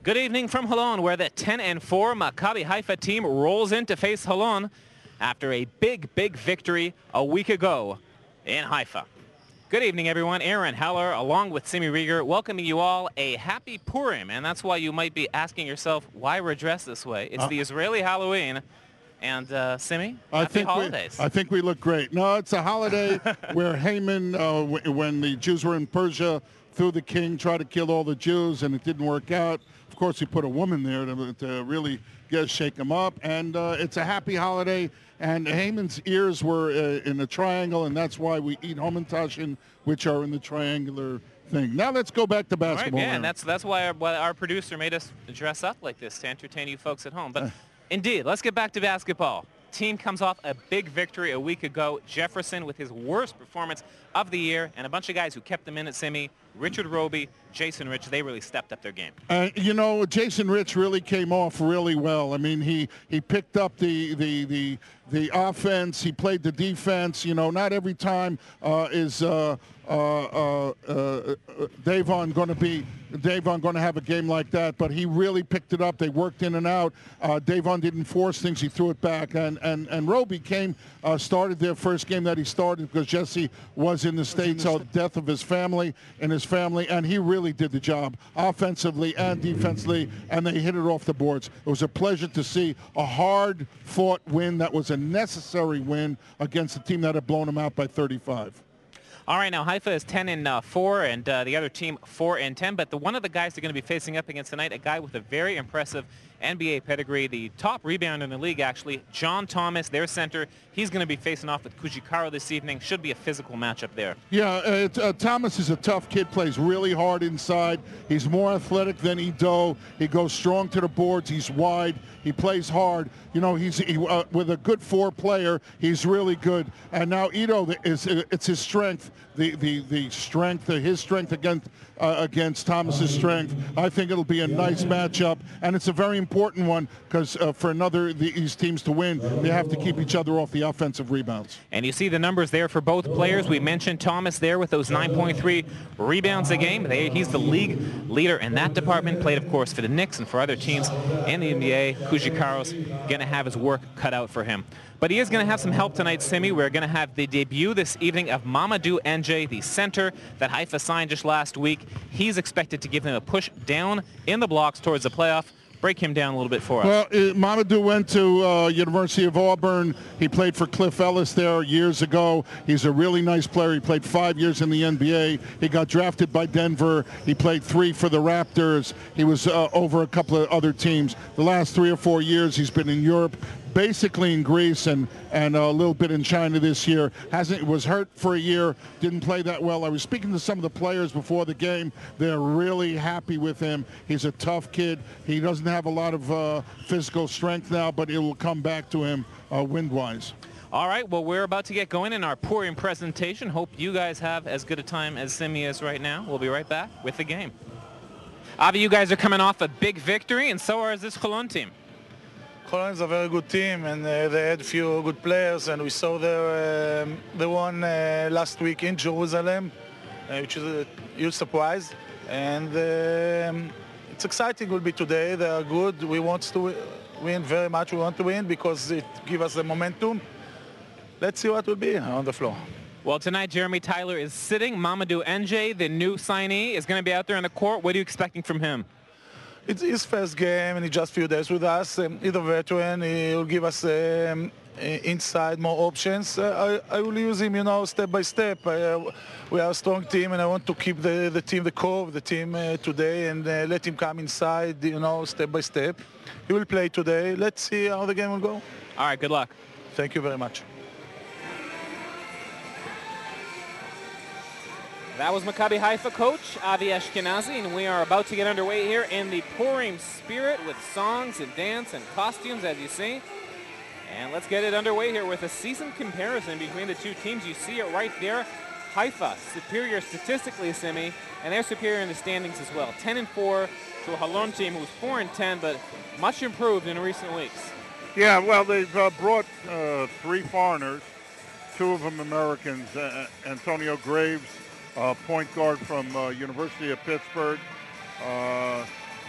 Good evening from Holon, where the 10-4 Maccabi Haifa team rolls in to face Holon after a big victory a week ago in Haifa. Good evening, everyone. Aaron Heller, along with Simi Rieger, welcoming you all a happy Purim. And that's why you might be asking yourself why we're dressed this way. It's the Israeli Halloween. And Simi, happy holidays. I think we look great. No, it's a holiday where Haman, when the Jews were in Persia, through the king, tried to kill all the Jews, and it didn't work out. Of course, he put a woman there to really shake him up. And it's a happy holiday. And Haman's ears were in a triangle, and that's why we eat homentashen, which are in the triangular thing. Now let's go back to basketball. All right, yeah, and that's why our producer made us dress up like this to entertain you folks at home. But indeed, let's get back to basketball. Team comes off a big victory a week ago. Jefferson with his worst performance of the year, and a bunch of guys who kept them in at Simi. Richard Roby, Jason Rich, they really stepped up their game. You know, Jason Rich really came off really well. I mean, he picked up the offense. He played the defense. You know, not every time is Davon going to have a game like that, but he really picked it up. They worked in and out. Davon didn't force things. He threw it back. And Roby started their first game that he started because Jesse was in the States, so the death of his family and his family, and he really did the job offensively and defensively, and they hit it off the boards. It was a pleasure to see a hard-fought win that was a necessary win against a team that had blown them out by 35. All right, now Haifa is 10-4, and the other team 4-10. But one of the guys they're going to be facing up against tonight, a guy with a very impressive NBA pedigree, the top rebounder in the league, actually, John Thomas, their center. He's going to be facing off with Kujikaro this evening. Should be a physical matchup there. Yeah, Thomas is a tough kid, plays really hard inside. He's more athletic than Ido. He goes strong to the boards. He's wide. He plays hard. You know, with a good four player, he's really good. And now Ido, it's his strength, his strength against Thomas's strength. I think it'll be a nice matchup, and it's a very important one because for these teams to win, they have to keep each other off the offensive rebounds. And you see the numbers there for both players. We mentioned Thomas there with those 9.3 rebounds a game. He's the league leader in that department. Played, of course, for the Knicks and for other teams in the NBA. Kujikaro's going to have his work cut out for him. But he is going to have some help tonight, Simi. We're going to have the debut this evening of Mamadou NDiaye, the center that Haifa signed just last week. He's expected to give them a push down in the blocks towards the playoff. Break him down a little bit for us. Well, Mamadou went to University of Auburn. He played for Cliff Ellis there years ago. He's a really nice player. He played 5 years in the NBA. He got drafted by Denver. He played 3 for the Raptors. He was over a couple of other teams. The last 3 or 4 years he's been in Europe, basically in Greece and a little bit in China this year. Was hurt for a year, didn't play that well. I was speaking to some of the players before the game. They're really happy with him. He's a tough kid. He doesn't have a lot of physical strength now, but it will come back to him wind-wise. All right, well, we're about to get going in our Purim presentation. Hope you guys have as good a time as Simi is right now. We'll be right back with the game. Avi, you guys are coming off a big victory, and so is this Holon team. Holon is a very good team, and they had a few good players, and we saw they won last week in Jerusalem, which is a huge surprise. And it's exciting. Will be today. They are good. We want to win very much. We want to win because it gives us the momentum. Let's see what will be on the floor. Well, tonight Jeremy Tyler is sitting. Mamadou NDiaye, the new signee, is going to be out there on the court. What are you expecting from him? It's his first game, and he's just a few days with us. He's a veteran. He will give us inside more options. I will use him, you know, step by step. We are a strong team, and I want to keep the team, the core of the team today, and let him come inside, you know, step by step. He will play today. Let's see how the game will go. All right, good luck. Thank you very much. That was Maccabi Haifa coach Avi Ashkenazi, and we are about to get underway here in the Purim spirit with songs and dance and costumes, as you see. And let's get it underway here with a season comparison between the two teams. You see it right there. Haifa, superior statistically, Simi, and they're superior in the standings as well. 10-4 to a Holon team who's 4-10, but much improved in recent weeks. Yeah, well, they've brought 3 foreigners, 2 of them Americans, Antonio Graves, point guard from University of Pittsburgh,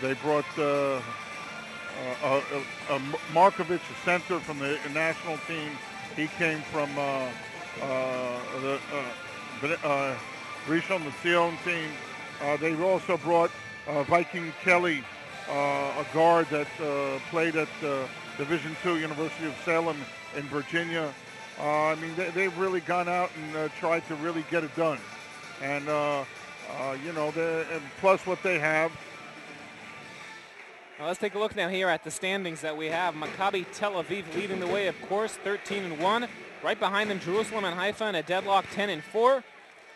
They brought Markovic, a center from the national team. He came from the Rishon LeZion team. They also brought Viking Kelly, a guard that played at Division II University of Salem in Virginia. I mean, they've really gone out and tried to really get it done. And, you know, and plus what they have. Well, let's take a look now here at the standings that we have. Maccabi Tel Aviv leading the way, of course, 13-1. Right behind them, Jerusalem and Haifa in a deadlock, 10-4.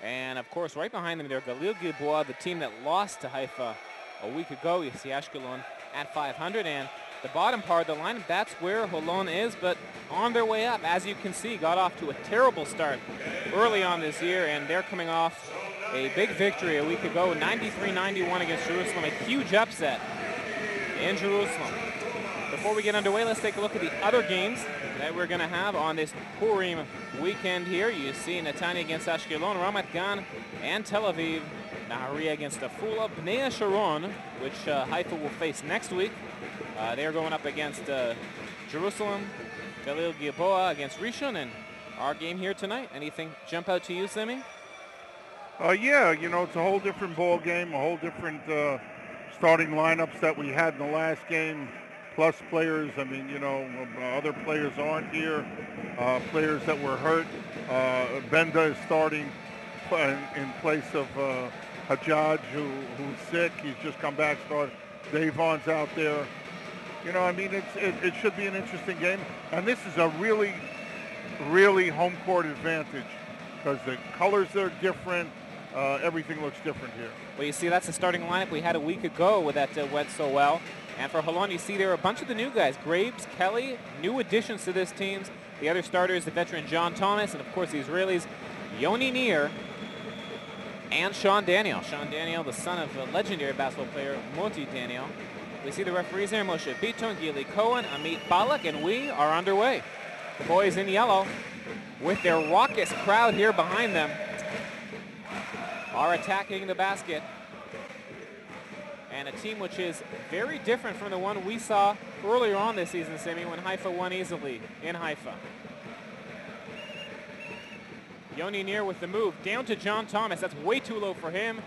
And, of course, right behind them, they're Galil Gilboa, the team that lost to Haifa a week ago. You see Ashkelon at 500. And the bottom part of the line, that's where Holon is, but on their way up, as you can see, got off to a terrible start early on this year, and they're coming off a big victory a week ago, 93-91 against Jerusalem, a huge upset in Jerusalem. Before we get underway, let's take a look at the other games that we're going to have on this Purim weekend here. You see Netanya against Ashkelon, Ramat Gan and Tel Aviv, Nahariya against Afula, Bnei Sharon, which Haifa will face next week. They're going up against Jerusalem, Galil Gilboa against Rishon, and our game here tonight. Anything jump out to you, Simi? Yeah, you know, it's a whole different ball game, a whole different starting lineups that we had in the last game, plus players. I mean, you know, other players aren't here, players that were hurt. Benda is starting in place of Hajjaj, who's sick. He's just come back, started. Davon's out there. You know, I mean, it should be an interesting game. And this is a really, really home court advantage because the colors are different. Everything looks different here. Well, you see, that's the starting lineup we had a week ago that went so well. And for Holon, you see there are a bunch of the new guys. Graves, Kelly, new additions to this team. The other starters, the veteran John Thomas, and of course the Israelis, Yoni Nir and Sean Daniel. Sean Daniel, the son of a legendary basketball player, Moti Daniel. We see the referees there, Moshe Biton, Gili Cohen, Amit Balak, and we are underway. The boys in yellow, with their raucous crowd here behind them, are attacking the basket. And a team which is very different from the one we saw earlier on this season, Simi, when Haifa won easily in Haifa. Yoni Nir with the move down to John Thomas. That's way too low for him,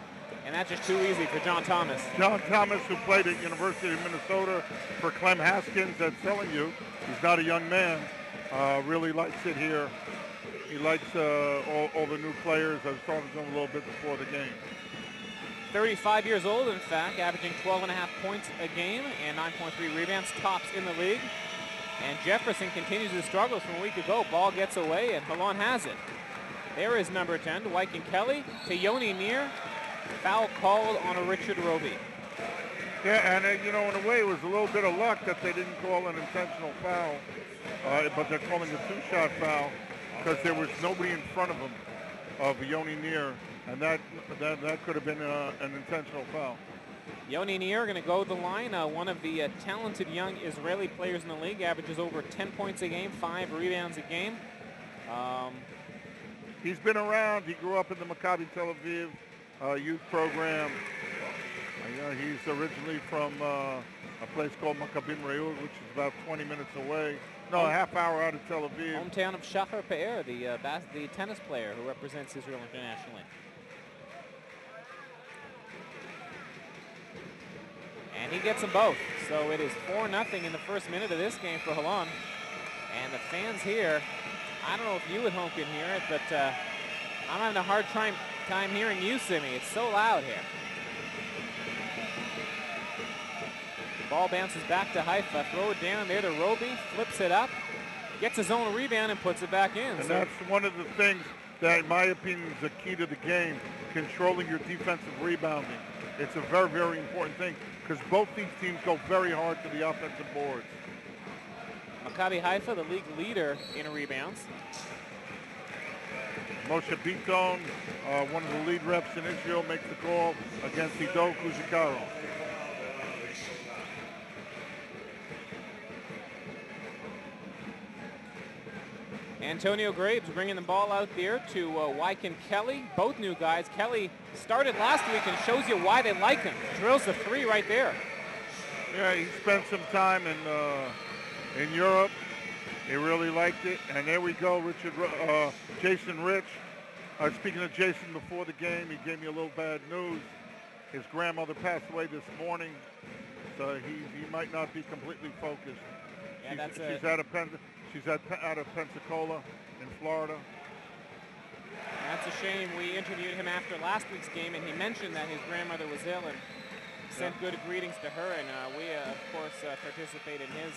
and that's just too easy for John Thomas. John Thomas, who played at University of Minnesota for Clem Haskins, that's telling you he's not a young man. Really likes it here. He likes all the new players. I was talking to him a little bit before the game. 35 years old, in fact, averaging 12.5 points a game and 9.3 rebounds, tops in the league. And Jefferson continues his struggles from a week ago. Ball gets away, and Holon has it. There is number 10, Dwight Kelly, to Yoni Nir. Foul called on a Richard Roby. Yeah, and you know, in a way, it was a little bit of luck that they didn't call an intentional foul, but they're calling a two-shot foul because there was nobody in front of him, of Yoni Nir, and that could have been an intentional foul. Yoni Nir going to go to the line. One of the talented young Israeli players in the league, averages over 10 points a game, 5 rebounds a game. He's been around. He grew up in the Maccabi Tel Aviv youth program. He's originally from a place called Maccabi Reut, which is about 20 minutes away. No, a half hour out of Tel Aviv. Hometown of Shachar Pe'er, the tennis player who represents Israel internationally. And he gets them both. So it is 4-0 in the first minute of this game for Holon. And the fans here, I don't know if you at home can hear it, but I'm having a hard time hearing you, Simi. It's so loud here. The ball bounces back to Haifa. Throw it down there to Roby. Flips it up. Gets his own rebound and puts it back in. And that's one of the things that, in my opinion, is the key to the game, controlling your defensive rebounding. It's a very, very important thing because both these teams go very hard to the offensive boards. Maccabi Haifa, the league leader in rebounds. Moshe Biton, one of the lead reps in Israel, makes the call against Ido Kuzikaro. Antonio Graves bringing the ball out there to Wyken Kelly, both new guys. Kelly started last week and shows you why they like him. Drills the three right there. Yeah, he spent some time in Europe. He really liked it. And there we go, Jason Rich. Speaking of Jason, before the game, he gave me a little bad news. His grandmother passed away this morning, so he might not be completely focused. Yeah, she's out of Pensacola in Florida. That's a shame. We interviewed him after last week's game, and he mentioned that his grandmother was ill and sent good greetings to her. And we, of course, participate in his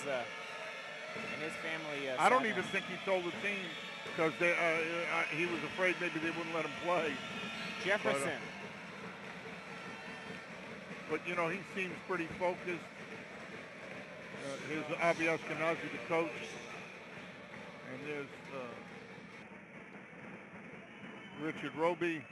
family. I don't even think he told the team because he was afraid maybe they wouldn't let him play. Jefferson. But you know, he seems pretty focused. Here's Avi Ashkenazi, the coach. And there's Richard Roby.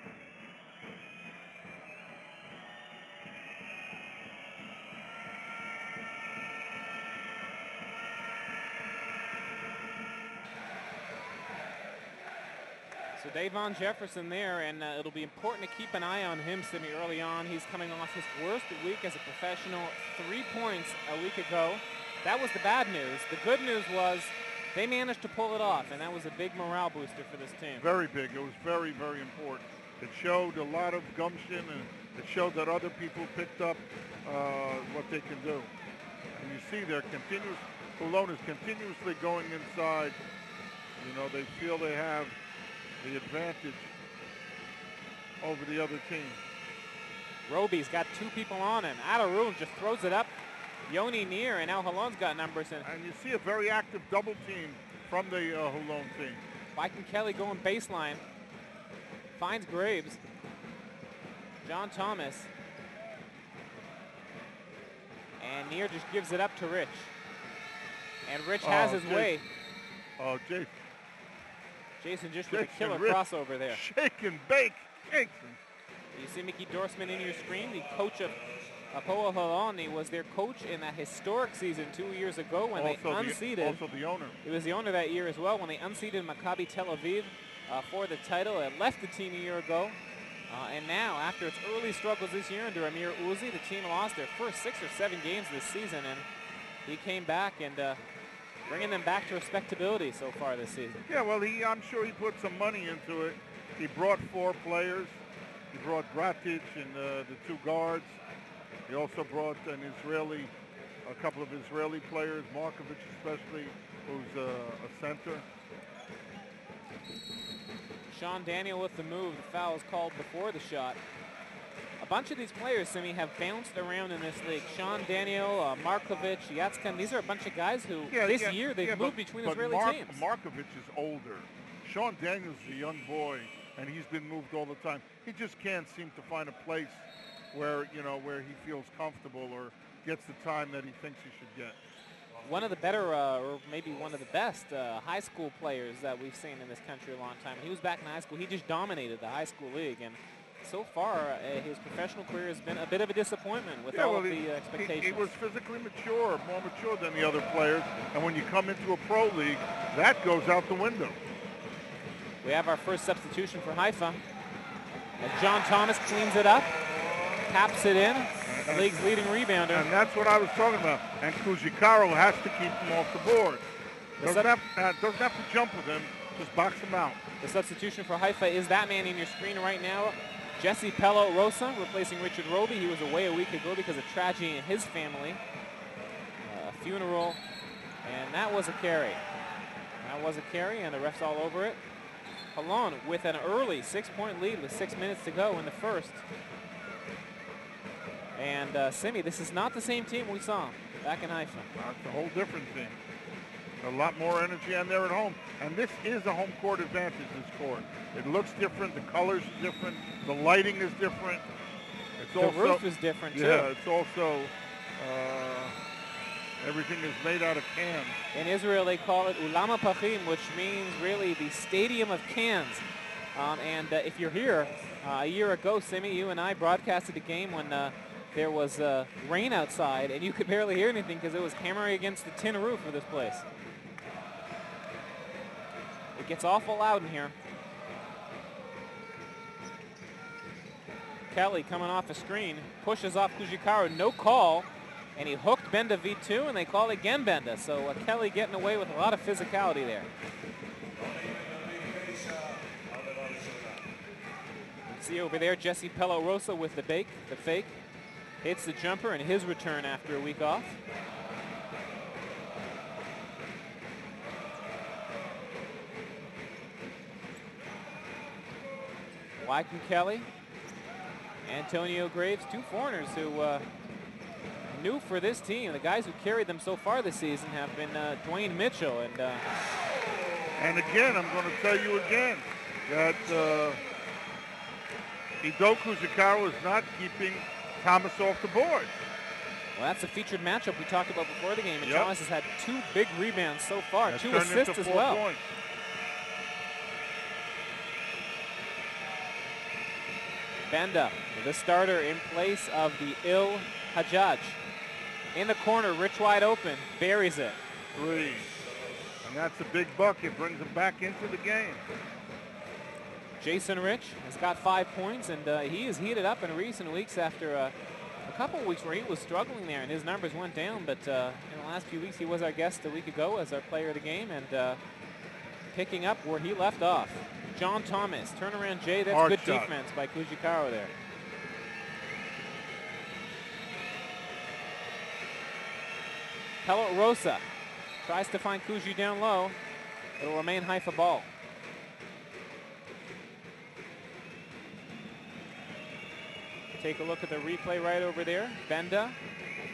So Davon Jefferson there, and it'll be important to keep an eye on him early on. He's coming off his worst week as a professional, 3 points a week ago. That was the bad news. The good news was they managed to pull it off, and that was a big morale booster for this team. Very big. It was very, very important. It showed a lot of gumption, and it showed that other people picked up what they can do. And you see Holon is continuously going inside. You know, they feel they have the advantage over the other team. Roby's got 2 people on him. Out of room, just throws it up. Yoni near, and now Holon's got numbers. And you see a very active double team from the Holon team. Mike and Kelly going baseline. Finds Graves. John Thomas. And Near just gives it up to Rich. And Rich has his way. Oh, Jason. Jason just with a killer crossover there. Shake and bake, Jason. You see Mickey Dorsman in your screen, the coach of Hapoel Holon. He was their coach in that historic season 2 years ago when they unseated. Also the owner. He was the owner that year as well when they unseated Maccabi Tel Aviv for the title. It left the team a year ago. And now, after its early struggles this year under Amir Uzi, the team lost their first 6 or 7 games this season. And he came back and bringing them back to respectability so far this season. Yeah, well, I'm sure he put some money into it. He brought 4 players. He brought Bratic and the 2 guards. He also brought a couple of Israeli players, Markovic especially, who's a center. Sean Daniel with the move. The foul is called before the shot. A bunch of these players, Simi, have bounced around in this league. Sean Daniel, Markovic, Yatskan, these are a bunch of guys who this year they've moved between Israeli teams. Markovic is older. Sean Daniel's a young boy, and he's been moved all the time. He just can't seem to find a place where he feels comfortable or gets the time that he thinks he should get. One of the better, or maybe one of the best high school players that we've seen in this country a long time. He was back in high school. He just dominated the high school league, and so far his professional career has been a bit of a disappointment with all of the expectations. He was physically mature, more mature than the other players, and when you come into a pro league, that goes out the window. We have our first substitution for Haifa. As John Thomas cleans it up, taps it in. The league's leading rebounder. And that's what I was talking about. And Kujikaro has to keep him off the board. Doesn't have to jump with him, just box him out. The substitution for Haifa is that man in your screen right now. Jesse Pello Rosa replacing Richard Roby. He was away a week ago because of tragedy in his family. A funeral, and that was a carry. That was a carry, and the ref's all over it. Holon with an early 6-point lead with 6 minutes to go in the first. And Simi, this is not the same team we saw back in Haifa. It's a whole different team. A lot more energy, and they're at home. And this is a home court advantage, this court. It looks different, the colors are different, the lighting is different. The roof is different, too. Yeah, it's also, everything is made out of cans. In Israel, they call it Ulama Pachim, which means really the stadium of cans. And if you're here, a year ago, Simi, you and I broadcasted a game when there was rain outside, and you could barely hear anything because it was hammering against the tin roof of this place. It gets awful loud in here. Kelly coming off a screen, pushes off Kujikaru, no call. And he hooked Ben David too, and they called again Benda. So Kelly getting away with a lot of physicality there. See over there, Jesse Rosa with the fake. Hits the jumper and his return after a week off. Wyken Kelly, Antonio Graves, two foreigners who new for this team. The guys who carried them so far this season have been Dwayne Mitchell and again, I'm going to tell you again that Idoku Zakaro is not keeping Thomas off the board. Well, that's a featured matchup we talked about before the game, and Thomas has had 2 big rebounds so far, 2 assists as well. Points. Benda, the starter in place of the ill Hajjaj. In the corner, Rich wide open, buries it. 3. And that's a big bucket, brings him back into the game. Jason Rich has got 5 points, and he has heated up in recent weeks after a couple of weeks where he was struggling there and his numbers went down. But in the last few weeks, he was our guest a week ago as our player of the game and picking up where he left off. John Thomas, turnaround Jay, that's Hard good shot. defense by Kujikaro there. Pelot Rosa tries to find Kuji down low. It'll remain Haifa ball. Take a look at the replay right over there. Benda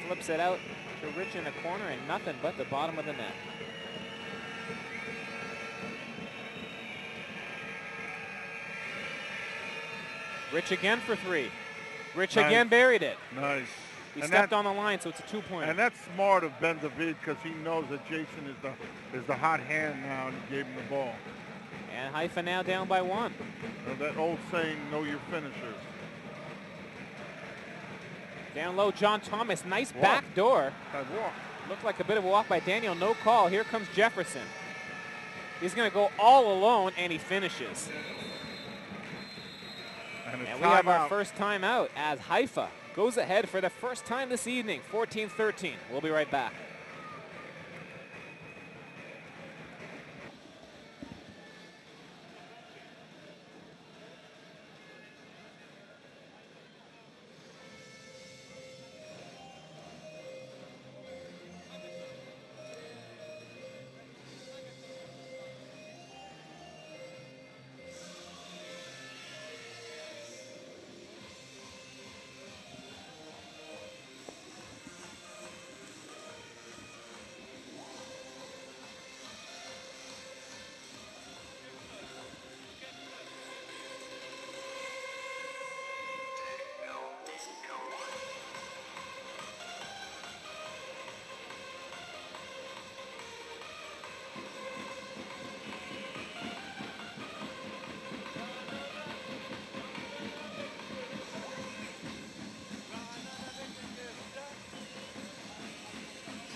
flips it out to Rich in the corner and nothing but the bottom of the net. Rich again for 3. Rich again buried it. Nice. He stepped on the line, so it's a 2-pointer. And that's smart of Ben David because he knows that Jason is the hot hand now, and he gave him the ball. And Haifa now down by 1. That old saying, know your finishers. Down low, John Thomas. Nice back door. Looked like a bit of a walk by Daniel. No call. Here comes Jefferson. He's going to go all alone, and he finishes. And we have our first timeout as Haifa goes ahead for the first time this evening, 14-13. We'll be right back.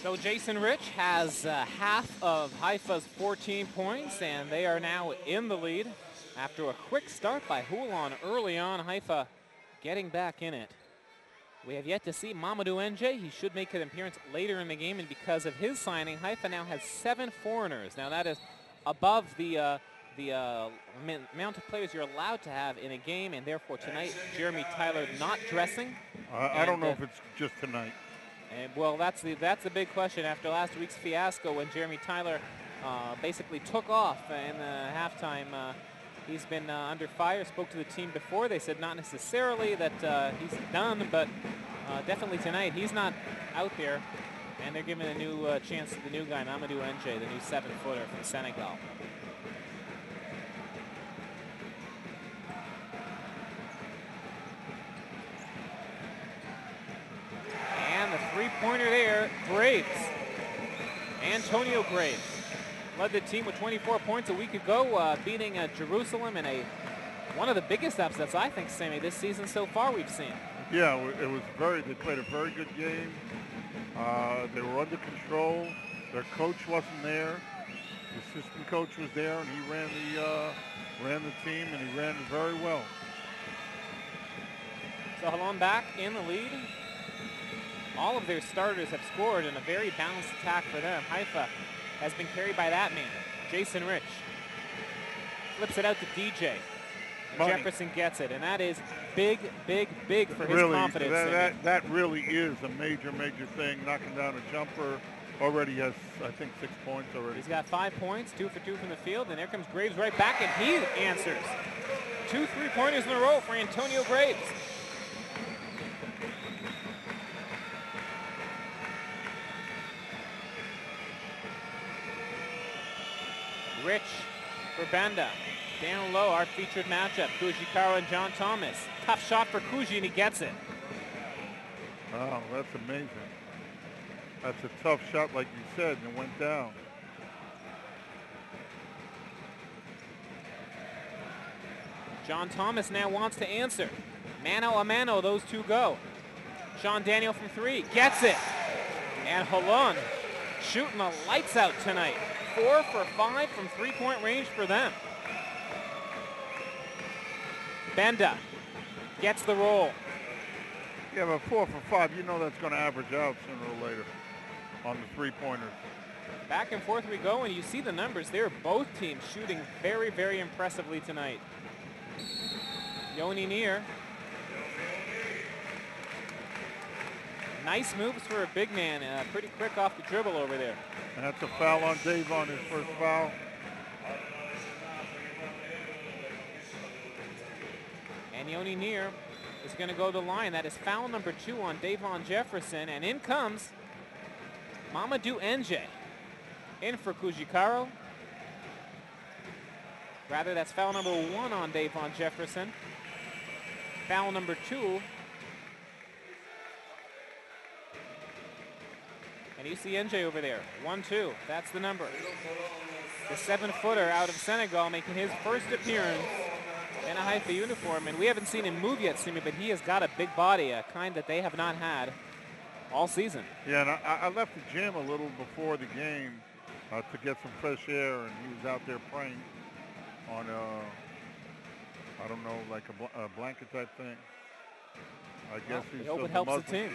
So Jason Rich has half of Haifa's 14 points, and they are now in the lead after a quick start by Holon early on. Haifa getting back in it. We have yet to see Mamadou NDiaye. He should make an appearance later in the game, and because of his signing, Haifa now has 7 foreigners. Now that is above the amount of players you're allowed to have in a game, and therefore tonight Jeremy Tyler not dressing. I don't know if it's just tonight. And well, that's the big question after last week's fiasco when Jeremy Tyler basically took off in the halftime. He's been under fire. Spoke to the team before. They said not necessarily that he's done, but definitely tonight he's not out there. And they're giving a new chance to the new guy, Mamadou NDiaye, the new 7-footer from Senegal. And the three-pointer there, Graves. Antonio Graves led the team with 24 points a week ago, beating Jerusalem in one of the biggest upsets, I think, Sammy, this season so far we've seen. Yeah, it was they played a very good game. They were under control. Their coach wasn't there. The assistant coach was there, and he ran the team, and he ran it very well. So Holon back in the lead. All of their starters have scored in a very balanced attack for them. Haifa has been carried by that man, Jason Rich. Flips it out to DJ. And Jefferson gets it, and that is big, big, big for his confidence. That really is a major, major thing. Knocking down a jumper. Already has, I think, 6 points already. He's got 5 points, 2 for 2 from the field, and there comes Graves right back, and he answers. 2 3-pointers in a row for Antonio Graves. Rich for Benda. Down low, our featured matchup, Kujikaro and John Thomas. Tough shot for Kuji, and he gets it. Oh, that's amazing. That's a tough shot, like you said, and it went down. John Thomas now wants to answer. Mano a mano, those two go. Sean Daniel from 3, gets it. And Holon shooting the lights out tonight. 4 for 5 from 3-point range for them. Benda gets the roll. Yeah, but 4 for 5, you know that's going to average out sooner or later on the 3-pointers. Back and forth we go, and you see the numbers there. Both teams shooting very, very impressively tonight. Yoni Neer. Nice moves for a big man. Pretty quick off the dribble over there. And that's a foul on Davon, his first foul. And Yoni Neer is going to go to the line. That is foul number 2 on Davon Jefferson. And in comes Mamadou NDiaye. In for Kujikaro. Rather, that's foul number 1 on Davon Jefferson. Foul number 2. And you see NDiaye over there. 1-2. That's the number. The 7-footer out of Senegal making his first appearance in a Haifa uniform. And we haven't seen him move yet, Simi, but he has got a big body, a kind that they have not had all season. Yeah, and I left the gym a little before the game to get some fresh air, and he was out there praying on I don't know, like a blanket type thing. I guess he's hope it helps Muslim. the team.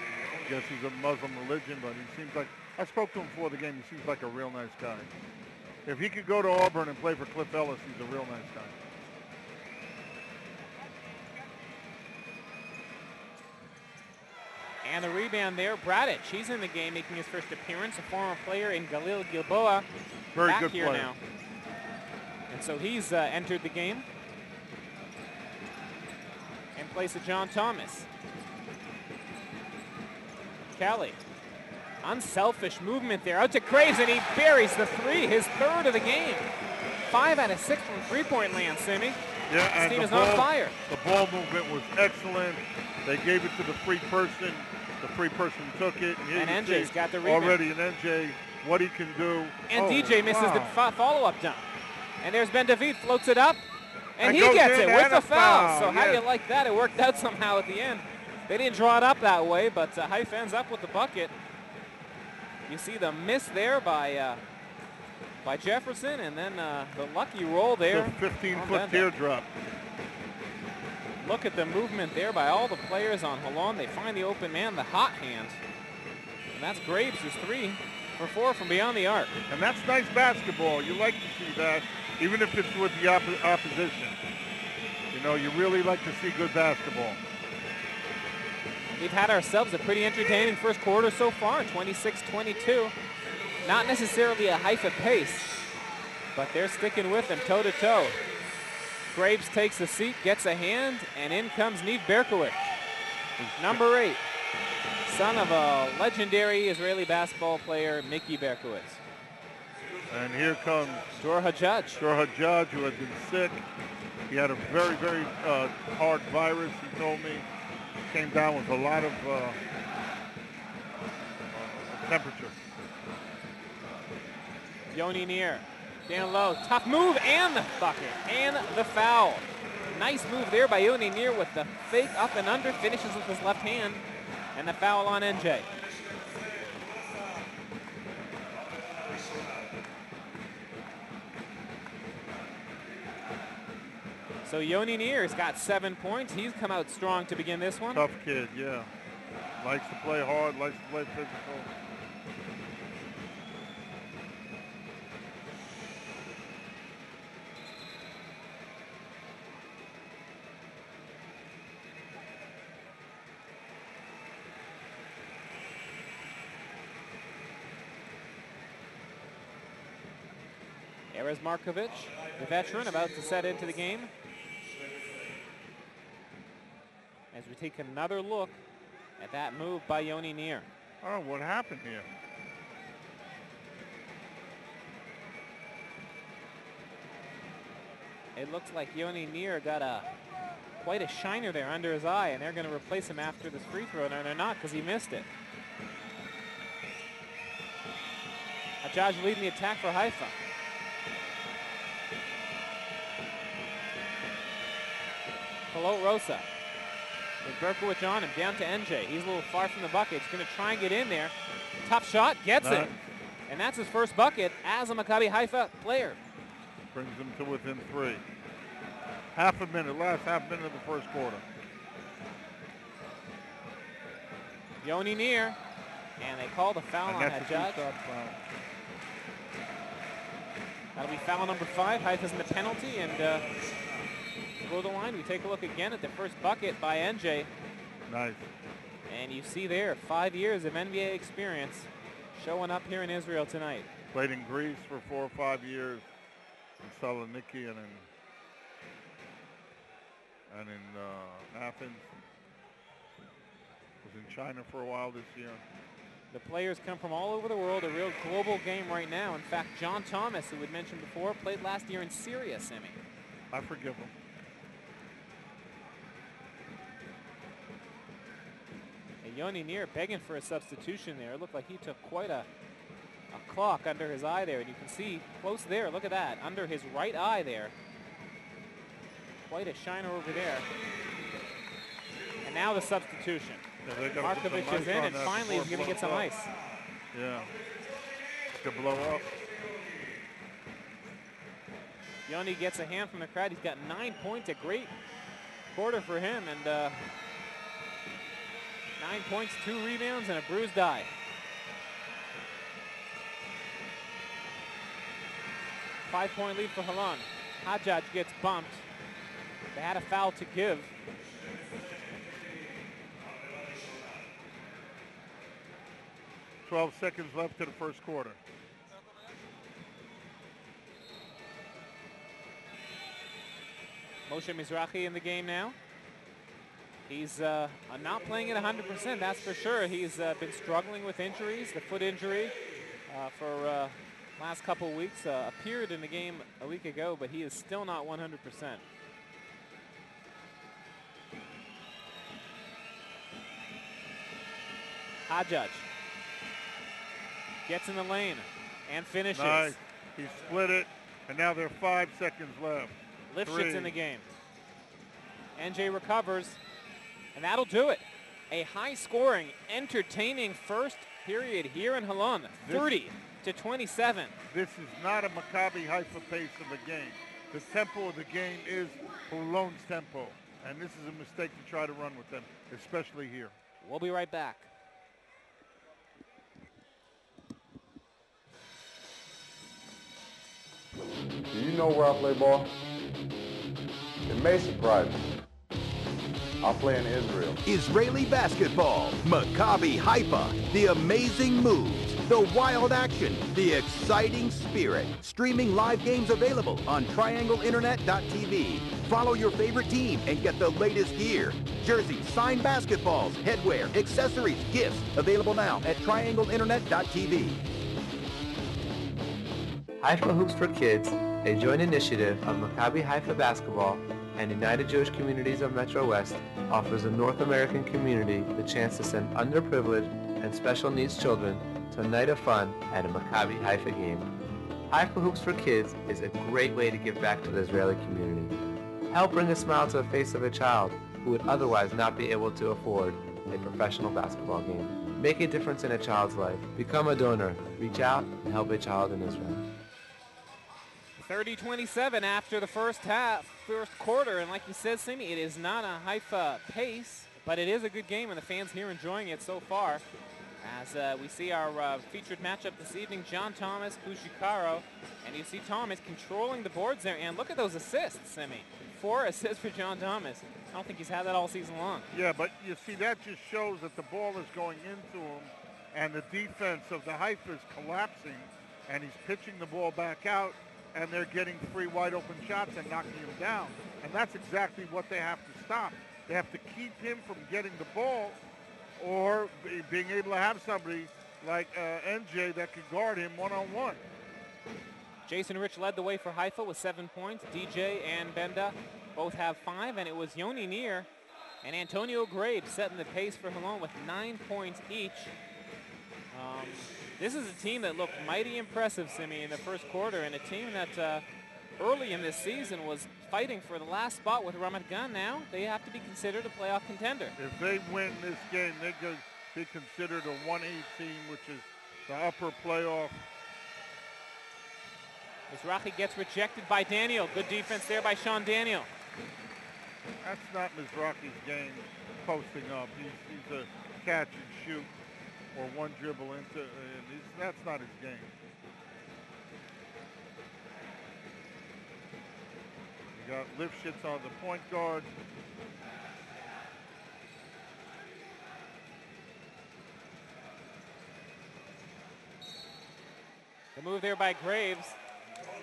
I guess he's a Muslim religion, but he seems like, I spoke to him before the game, he seems like a real nice guy. If he could go to Auburn and play for Cliff Ellis, he's a real nice guy. And the rebound there, Bradic, he's in the game making his first appearance, a former player in Galil Gilboa. Very back good here player. Now. And so he's entered the game in place of John Thomas. Kelly, unselfish movement there, out to Graves, and he buries the 3, his 3rd of the game. 5 out of 6 from three-point land, Simi. Yeah, this and team is on fire. The ball movement was excellent. They gave it to the free person. The free person took it. And NJ's got the rebound. Already an NJ, what he can do. And DJ misses the follow-up dunk. And there's Ben David, floats it up, and he gets it with the foul. So how do you like that? It worked out somehow at the end. They didn't draw it up that way, but Haifa ends up with the bucket. You see the miss there by Jefferson, and then the lucky roll there. The 15-foot teardrop. Look at the movement there by all the players on Holon. They find the open man, the hot hand. And that's Graves, who's 3 for 4 from beyond the arc. And that's nice basketball. You like to see that, even if it's with the opposition. You know, you really like to see good basketball. We've had ourselves a pretty entertaining first quarter so far, 26-22. Not necessarily a Haifa pace, but they're sticking with them toe-to-toe. Graves takes a seat, gets a hand, and in comes Niv Berkowitz, number 8, son of a legendary Israeli basketball player, Mickey Berkowitz. And here comes Dor Hajjaj. Dor Hajjaj, who had been sick. He had a very, very hard virus, he told me. Came down with a lot of temperature. Yoni Neer, down low, tough move, and the bucket, and the foul. Nice move there by Yoni Neer with the fake up and under, finishes with his left hand, and the foul on NJ. So Yoni Neer's got 7 points. He's come out strong to begin this one. Tough kid, yeah. Likes to play hard, likes to play physical. Erez Markovic, the veteran, about to set into the game. As we take another look at that move by Yoni Neer. Oh, what happened here? It looks like Yoni Neer got quite a shiner there under his eye, and they're going to replace him after this free throw. No, they're not, because he missed it. Hajjaj leading the attack for Haifa. Palot Rosa with Berkowitz on him, down to NJ. He's a little far from the bucket. He's going to try and get in there. Tough shot, gets it. And that's his first bucket as a Maccabi Haifa player. Brings them to within 3. Half a minute, last half minute of the first quarter. Yoni Neer, and they call the foul on Hajjaj. That'll be foul number 5. Haifa's in the penalty, and go to the line. We take a look again at the first bucket by NJ. Nice. And you see there, 5 years of NBA experience showing up here in Israel tonight. Played in Greece for 4 or 5 years, in Saloniki and in Athens. Was in China for a while this year. The players come from all over the world, a real global game right now. In fact, John Thomas, who we'd mentioned before, played last year in Syria, Simi. I forgive him. And Yoni Neer begging for a substitution there. It looked like he took quite a clock under his eye there. And you can see close there, look at that, under his right eye there. Quite a shiner over there. And now the substitution. Yeah, Markovic is in, and finally he's going to get some ice. Yeah, to blow up. Yoni gets a hand from the crowd. He's got 9 points, a great quarter for him, and 9 points, 2 rebounds, and a bruised eye. Five-point lead for Holon. Hajjaj gets bumped. They had a foul to give. "12 seconds left to the first quarter." Moshe Mizrahi in the game now. He's not playing at 100%, that's for sure. He's been struggling with injuries, the foot injury for last couple of weeks. Appeared in the game a week ago, but he is still not 100%. Hajjaj gets in the lane and finishes. Nice. He split it, and now there are 5 seconds left. Lifshitz in the game. NJ recovers, and that'll do it. A high-scoring, entertaining first period here in Holon, 30-27. This is not a Maccabi Haifa pace of a game. The tempo of the game is Holon's tempo, and this is a mistake to try to run with them, especially here. We'll be right back. Do you know where I play ball? It may surprise you. I play in Israel. Israeli basketball, Maccabi Haifa, the amazing moves, the wild action, the exciting spirit. Streaming live games available on triangleinternet.tv. Follow your favorite team and get the latest gear. Jerseys, signed basketballs, headwear, accessories, gifts, available now at triangleinternet.tv. Haifa Hoops for Kids, a joint initiative of Maccabi Haifa Basketball and United Jewish Communities of Metro West, offers the North American community the chance to send underprivileged and special needs children to a night of fun at a Maccabi Haifa game. Haifa Hoops for Kids is a great way to give back to the Israeli community. Help bring a smile to the face of a child who would otherwise not be able to afford a professional basketball game. Make a difference in a child's life. Become a donor. Reach out and help a child in Israel. 30-27 after the first quarter, and like you said, Simi, it is not a Haifa pace. But it is a good game, and the fans here enjoying it so far. As we see our featured matchup this evening, John Thomas, Kushikaro, and you see Thomas controlling the boards there. And look at those assists, Simi. 4 assists for John Thomas. I don't think he's had that all season long. Yeah, but you see, that just shows that the ball is going into him, and the defense of the Haifa is collapsing, and he's pitching the ball back out, and they're getting free wide open shots and knocking him down. And that's exactly what they have to stop. They have to keep him from getting the ball, or being able to have somebody like NJ that can guard him one-on-one. Jason Rich led the way for Haifa with 7 points. DJ and Benda both have 5, and it was Yoni Neer and Antonio Graves setting the pace for Holon with 9 points each. This is a team that looked mighty impressive, Simi, in the first quarter, and a team that early in this season was fighting for the last spot with Ramat Gan. Now they have to be considered a playoff contender. If they win this game, they could be considered a 1-8 team, which is the upper playoff. Mizrahi gets rejected by Daniel. Good defense there by Sean Daniel. That's not Mizrahi's game, posting up. He's a catch and shoot or one dribble into, and that's not his game. You got Lifshitz on the point guard. The move there by Graves.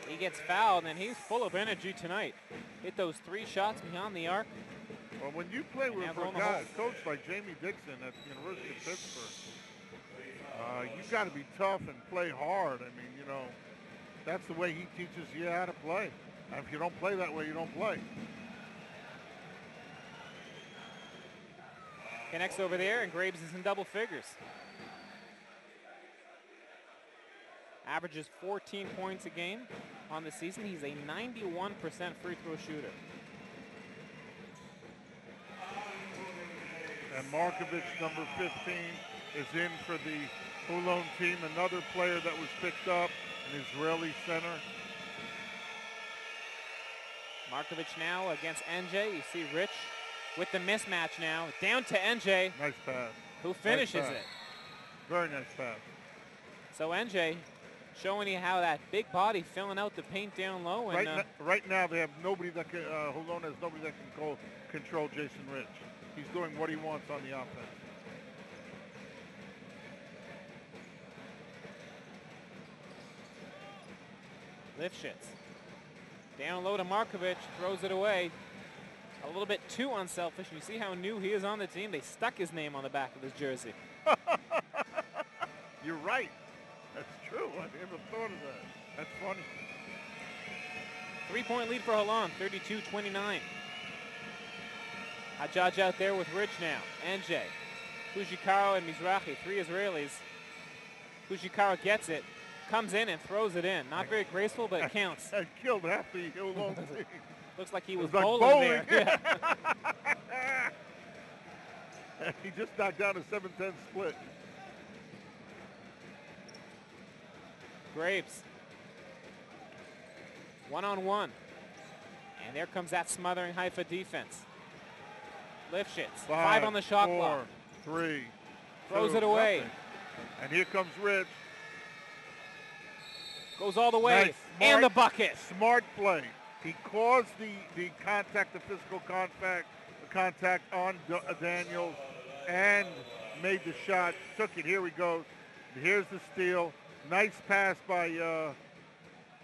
He gets fouled, and he's full of energy tonight. Hit those 3 shots beyond the arc. Well, when you play with a coach like Jamie Dixon at the University of Pittsburgh, you got to be tough and play hard. I mean, you know, that's the way he teaches you how to play. And if you don't play that way, you don't play. Connects over there, and Graves is in double figures. Averages 14 points a game on the season. He's a 91% free throw shooter. And Markovic, number 15, is in for the Holon team. Another player that was picked up, an Israeli center. Markovic now against NJ. You see Rich with the mismatch now. Down to NJ. Nice pass. Who finishes it. Very nice pass. So NJ showing you how that big body filling out the paint down low. And right now they have nobody that can, Holon has nobody that can control Jason Rich. He's doing what he wants on the offense. Lifshitz. Down low to Markovic, throws it away. A little bit too unselfish. You see how new he is on the team. They stuck his name on the back of his jersey. You're right. That's true. I never thought of that. That's funny. 3-point lead for Holon, 32-29. Hajjaj out there with Rich now. NJ, Fujikaro and Mizrahi, 3 Israelis. Fujikaro gets it, comes in and throws it in. Not very graceful, but it counts. That killed half the Holon team. Looks like he was like bowling there. Yeah. He just knocked down a 7-10 split. Graves. 1-on-1. And there comes that smothering Haifa defense. Lifshitz. 5 on the shot 4, clock. 3. Throws 2, it away. nothing. And here comes Rich. Goes all the way. Nice, and the bucket. Smart play. He caused the contact, the physical contact on Daniels, and made the shot. Took it. Here he goes. Here's the steal. Nice pass by,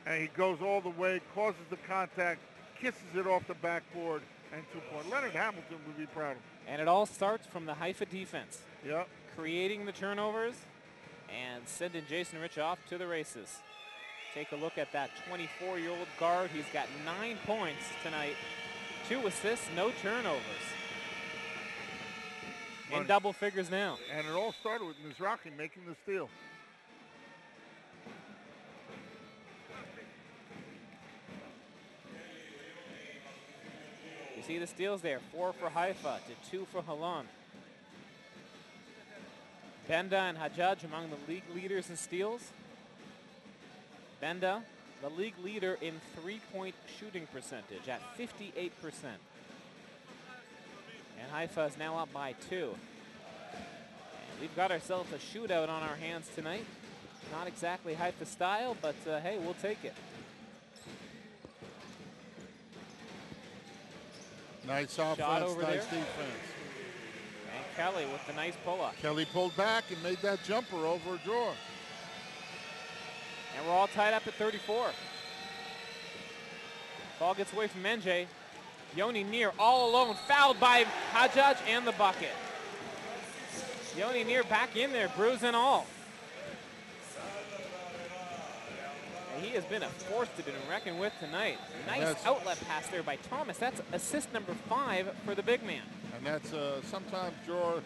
and he goes all the way, causes the contact, kisses it off the backboard, and 2-point. Leonard Hamilton would be proud of him. And it all starts from the Haifa defense. Yep. Creating the turnovers and sending Jason Rich off to the races. Take a look at that 24-year-old guard. He's got 9 points tonight, 2 assists, no turnovers. In double figures now. And it all started with Mizrahi making the steal. You see the steals there, 4 for Haifa to 2 for Holon. Benda and Hajjaj among the league leaders in steals. Benda, the league leader in 3-point shooting percentage at 58%. And Haifa is now up by 2. And we've got ourselves a shootout on our hands tonight. Not exactly Haifa style, but hey, we'll take it. Nice offense, nice defense. And Kelly with the nice pull-up. Kelly pulled back and made that jumper over a drawer. And we're all tied up at 34. Ball gets away from NJ. Yoni Neer all alone, fouled by Hajjaj and the bucket. Yoni Neer back in there, bruise and all. And he has been a force to be reckoned with tonight. Nice outlet pass there by Thomas. That's assist number 5 for the big man. And that's sometimes George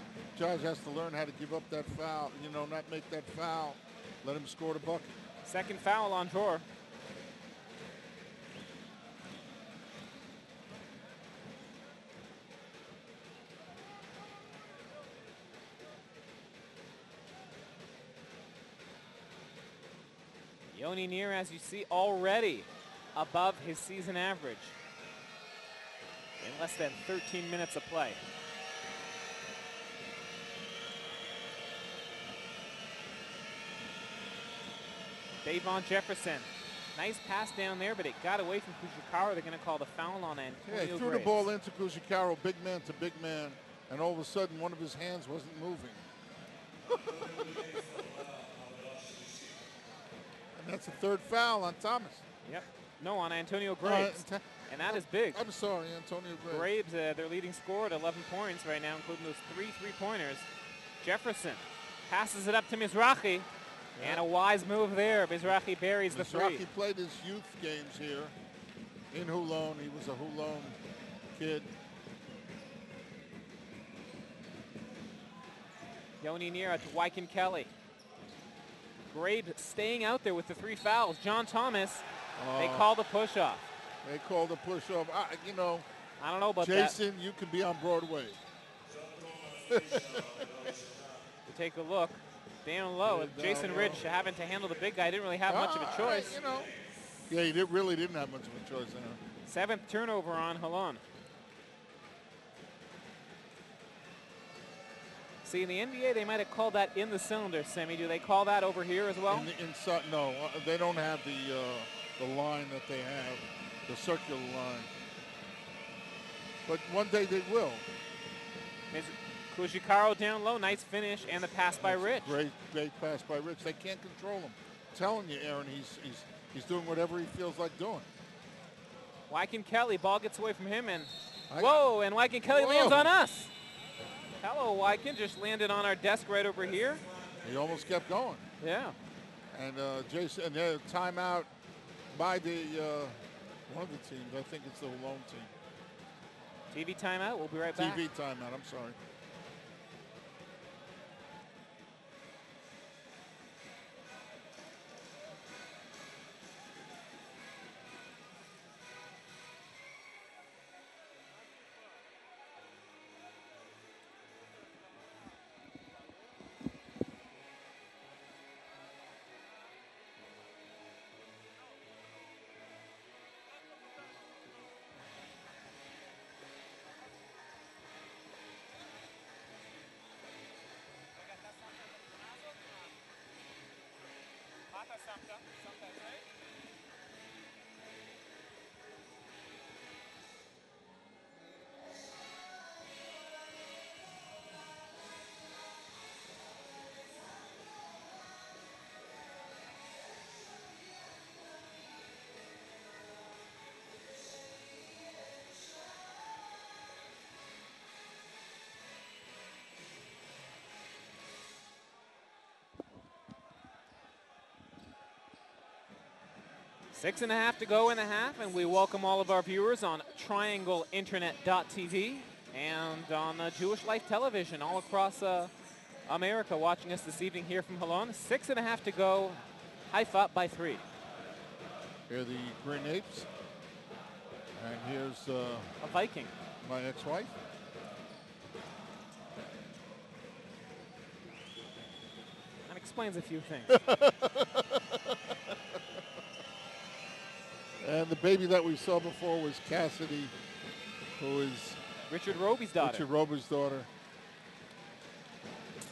has to learn how to give up that foul, you know, not make that foul. Let him score the bucket. Second foul on Jor. Yoni Neer, as you see, already above his season average in less than 13 minutes of play. Davon Jefferson, nice pass down there, but it got away from Kujikawa. They're going to call the foul on Antonio Yeah, he threw the ball into Kujikawa, big man to big man, and all of a sudden one of his hands wasn't moving. And that's the third foul on Thomas. Yep. No, on Antonio Graves. And that is big. I'm sorry, Antonio Graves. Graves, their leading scorer at 11 points right now, including those 3 three-pointers. Jefferson passes it up to Mizrahi. Yeah. And a wise move there. Mizrahi buries the 3. Mizrahi played his youth games here in Holon. He was a Holon kid. Yoni Neer to Wyken Kelly. Graves staying out there with the 3 fouls. John Thomas, they call the push-off. They call the push-off. You know, I don't know about Jason, that. You could be on Broadway. To take a look. Down low, Jason Ridge having to handle the big guy. Didn't really have much of a choice. You know, yeah, he really didn't have much of a choice there. 7th turnover on Holon. See, in the NBA, they might have called that in the cylinder, Semi. Do they call that over here as well? Inside, no, they don't have the line that they have, the circular line. But one day they will. Kujikawa down low, nice finish, and the pass by Rich. Great pass by Rich. They can't control him. I'm telling you, Aaron, he's doing whatever he feels like doing. Wyken Kelly, ball gets away from him, and whoa, and Wyken Kelly lands on us. Hello, Wyken, just landed on our desk right over here. He almost kept going. Yeah. And Jason, timeout by the one of the teams. I think it's the Holon team. TV timeout. We'll be right back. TV timeout. I'm sorry. Six and a half to go in the half, and we welcome all of our viewers on triangleinternet.tv and on Jewish Life Television all across America watching us this evening here from Holon. 6.5 to go. Haifa up by 3. Here are the Green Apes. And here's a Viking. My ex-wife. That explains a few things. And the baby that we saw before was Cassidy, who is Richard Roby's daughter. Richard Roby's daughter.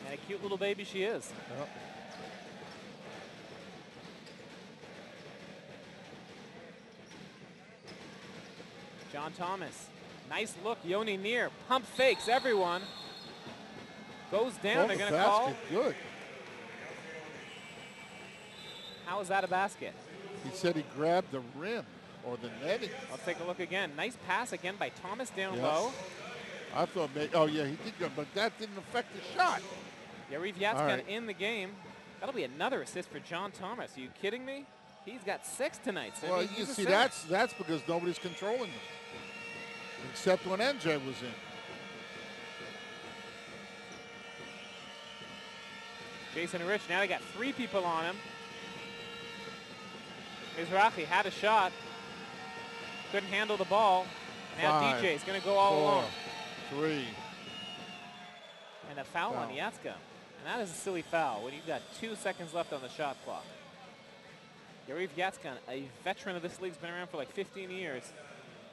And a cute little baby she is. Yep. John Thomas. Nice look. Yoni near. Pump fakes everyone. Goes down. They're going to call. Good. How is that a basket? He said he grabbed the rim or the netting. Let's take a look again. Nice pass again by Thomas down low. I thought maybe, oh yeah, he did good, but that didn't affect the shot. Yariv Yatskan in the game. That'll be another assist for John Thomas. Are you kidding me? He's got 6 tonight. So well, you see, that's because nobody's controlling him, except when NJ was in. Jason Rich, now they got 3 people on him. Mizrahi had a shot. Couldn't handle the ball. Now 5, DJ's going to go all 4, alone. 3. And a foul on Yatskan. And that is a silly foul when you've got 2 seconds left on the shot clock. Yariv Yatskan, a veteran of this league, has been around for like 15 years.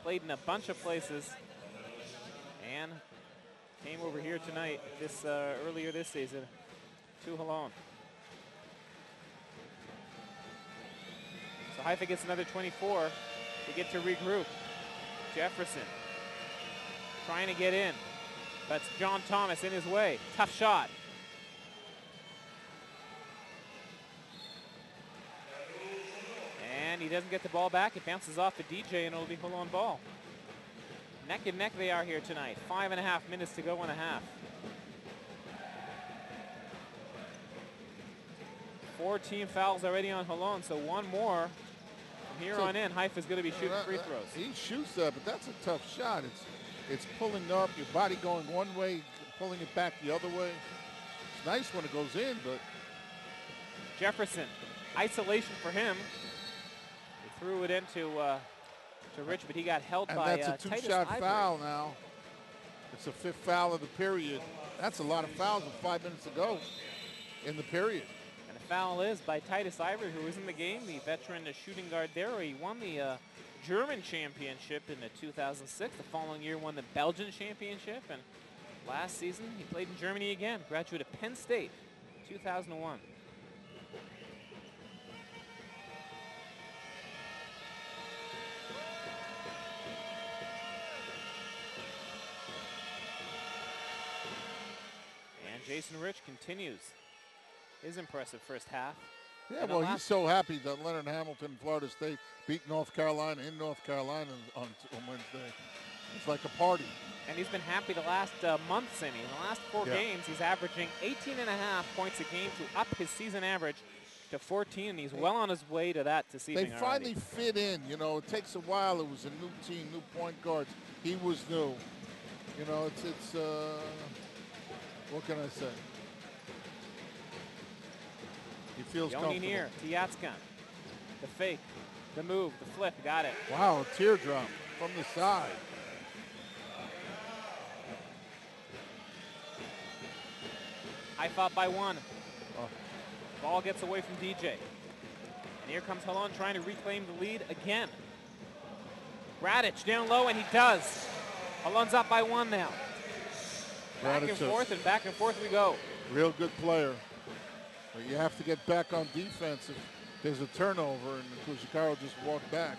Played in a bunch of places. And came over here tonight, earlier this season, to Holon. So Haifa gets another 24. They get to regroup. Jefferson trying to get in. That's John Thomas in his way. Tough shot. And he doesn't get the ball back. It bounces off to DJ and it'll be Holon ball. Neck and neck they are here tonight. 5.5 minutes to go in a half. 4 team fouls already on Holon, so 1 more. From here on in, Haifa's going to be shooting free throws. He shoots that, but that's a tough shot. It's pulling up, your body going one way, pulling it back the other way. It's nice when it goes in, but... Jefferson, isolation for him. He threw it into to Rich, but he got held by that's a 2-shot foul now. It's the 5th foul of the period. That's a lot of fouls with 5 minutes to go in the period. And the foul is by Titus Ivory, who was in the game, the veteran shooting guard there. He won the German championship in 2006. The following year won the Belgian championship. And last season, he played in Germany again. Graduate of Penn State, 2001. Jason Rich continues his impressive first half. Yeah, well, he's so happy that Leonard Hamilton, Florida State, beat North Carolina in North Carolina on Wednesday. It's like a party. And he's been happy the last month, Simi. In the last 4 games, he's averaging 18.5 points a game to up his season average to 14, and he's well on his way to that this evening. They finally fit in. You know, it takes a while. It was a new team, new point guards. He was new. You know, it's what can I say? He feels comfortable. Near to Yatskan. The fake, the move, the flip, got it. Wow, a teardrop from the side. High fought by 1. Ball gets away from DJ. And here comes Holon trying to reclaim the lead again. Radic down low, and he does. Holon's up by 1 now. Back and forth we go. Real good player. But you have to get back on defense if there's a turnover and Kushikaro just walked back.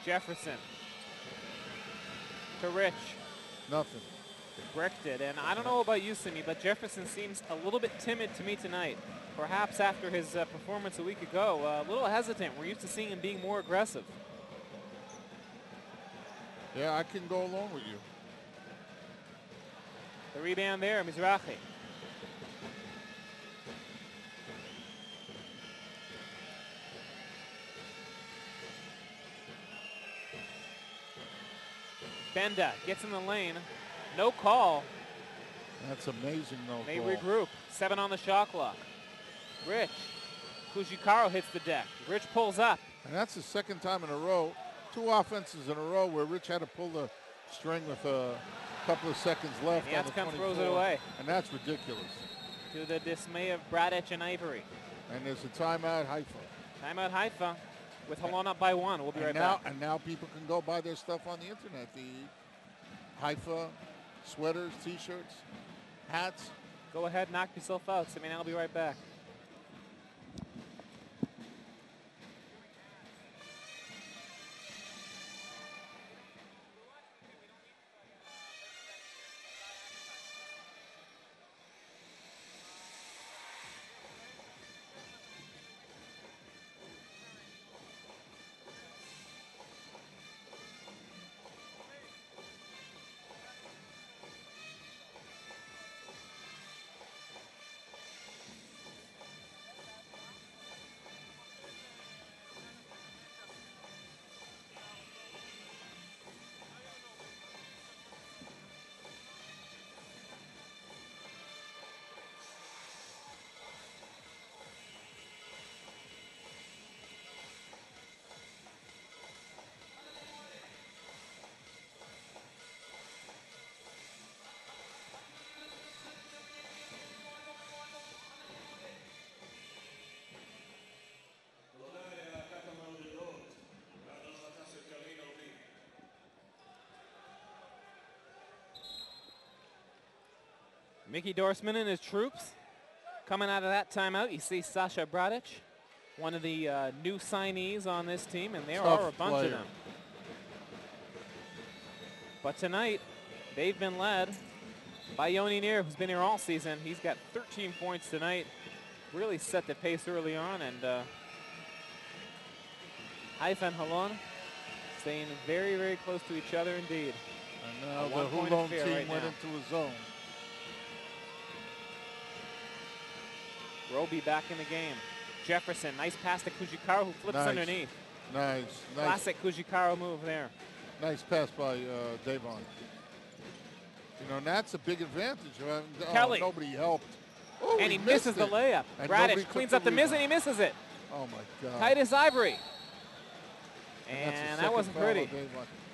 Jefferson to Rich. Nothing. Bricked it, and I don't know about you, Simi, but Jefferson seems a little bit timid to me tonight. Perhaps after his performance a week ago, a little hesitant. We're used to seeing him being more aggressive. Yeah, I can go along with you. The rebound there, Mizrahi. Benda gets in the lane. No call. That's amazing, no They call. regroup. 7 on the shot clock. Rich. Kushikaro hits the deck. Rich pulls up. And that's the 2nd time in a row, 2 offenses in a row where Rich had to pull the string with a couple of seconds left. And Yatskan throws it away. And that's ridiculous. to the dismay of Bradic and Ivory. And there's a timeout, Haifa. Timeout Haifa with Holon up by 1. We'll be right now, back. And now people can go buy their stuff on the internet. The Haifa sweaters, T-shirts, hats. Go ahead, knock yourself out. Sammy and I'll be right back. Mickey Dorsman and his troops coming out of that timeout. You see Sasha Bradic, one of the new signees on this team, and there are a bunch of them. But tonight, they've been led by Yoni Neer, who's been here all season. He's got 13 points tonight. Really set the pace early on, and Haifa and Holon staying very, very close to each other indeed. And now the Holon team went into a zone. Roby back in the game. Jefferson, nice pass to Kujikaru, who flips underneath. Nice. Classic Kujikaru move there. Nice pass by Davon. You know, and that's a big advantage. Kelly. Nobody helped. Oh, and he misses the layup. Bradic cleans up the miss, and he misses it. Oh, my God. Titus Ivory. And that wasn't pretty.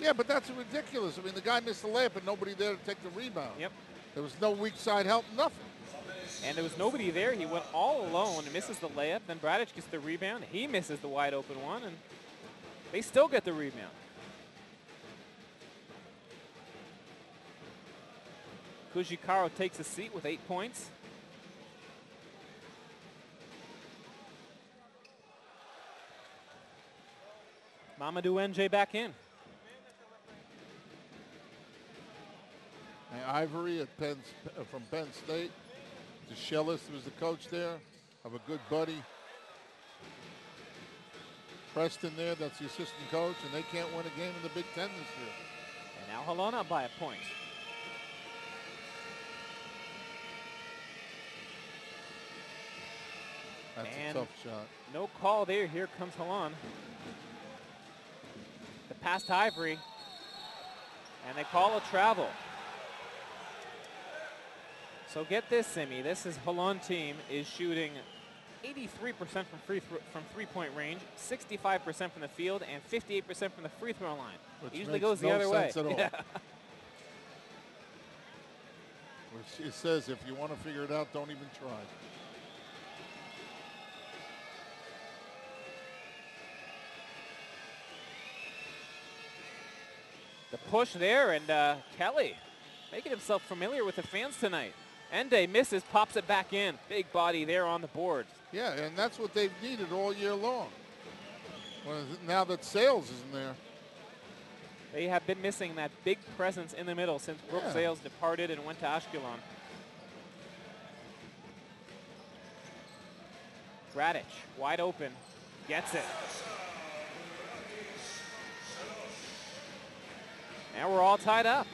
Yeah, but that's ridiculous. I mean, the guy missed the layup and nobody there to take the rebound. Yep. There was no weak side help, nothing. And there was nobody there. He went all alone and misses the layup. Then Bradic gets the rebound. He misses the wide open one, and they still get the rebound. Kujikaru takes a seat with 8 points. Mamadou NDiaye back in. And Ivory from Penn State. DeShellis was the coach there. Have a good buddy. Preston there, that's the assistant coach, and they can't win a game in the Big Ten this year. And now Holon up by a point. That's a tough shot. No call there. Here comes Holon. The pass to Ivory. And they call a travel. So get this, Simi. This is Holon team is shooting 83% from three-point range, 65% from the field, and 58% from the free throw line. Which it usually goes the other way. At all. Yeah. Which it says if you want to figure it out, don't even try. The push there, and Kelly making himself familiar with the fans tonight. NDiaye misses, pops it back in. Big body there on the board. Yeah, and that's what they've needed all year long. Well, now that Sales isn't there. They have been missing that big presence in the middle since Brooke Sales departed and went to Ashkelon. Bradic, wide open, gets it. Now we're all tied up.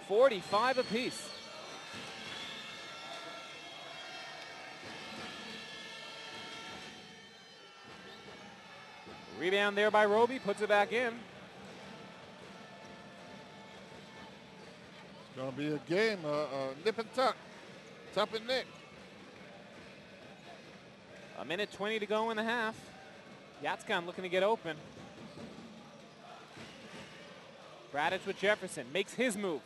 45 apiece. Rebound there by Roby, puts it back in. It's going to be a game, nip and tuck, tuck and nick. A minute 20 to go in the half. Yatskan looking to get open. Bradic with Jefferson, makes his move.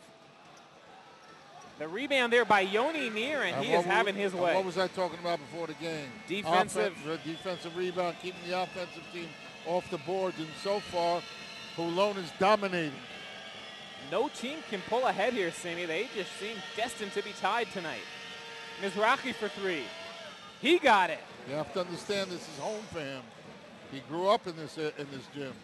The rebound there by Yoni Neer, and he is having his way. What was I talking about before the game? Defensive rebound, keeping the offensive team off the boards, and so far, Holon is dominating. No team can pull ahead here, Simi. They just seem destined to be tied tonight. Mizrahi for three. He got it. You have to understand this is home for him. He grew up in this gym.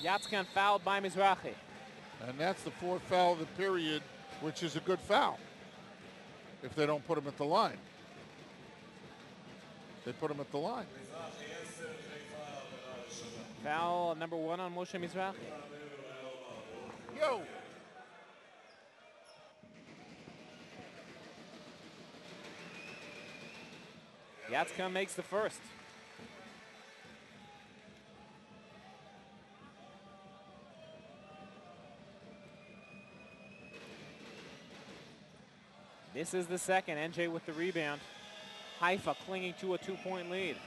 Yatskan fouled by Mizrahi. And that's the fourth foul of the period, which is a good foul if they don't put him at the line. They put him at the line. Foul number 1 on Moshe Mizrahi. Yo! Yatskan makes the first. This is the second. NJ with the rebound. Haifa clinging to a 2-point lead.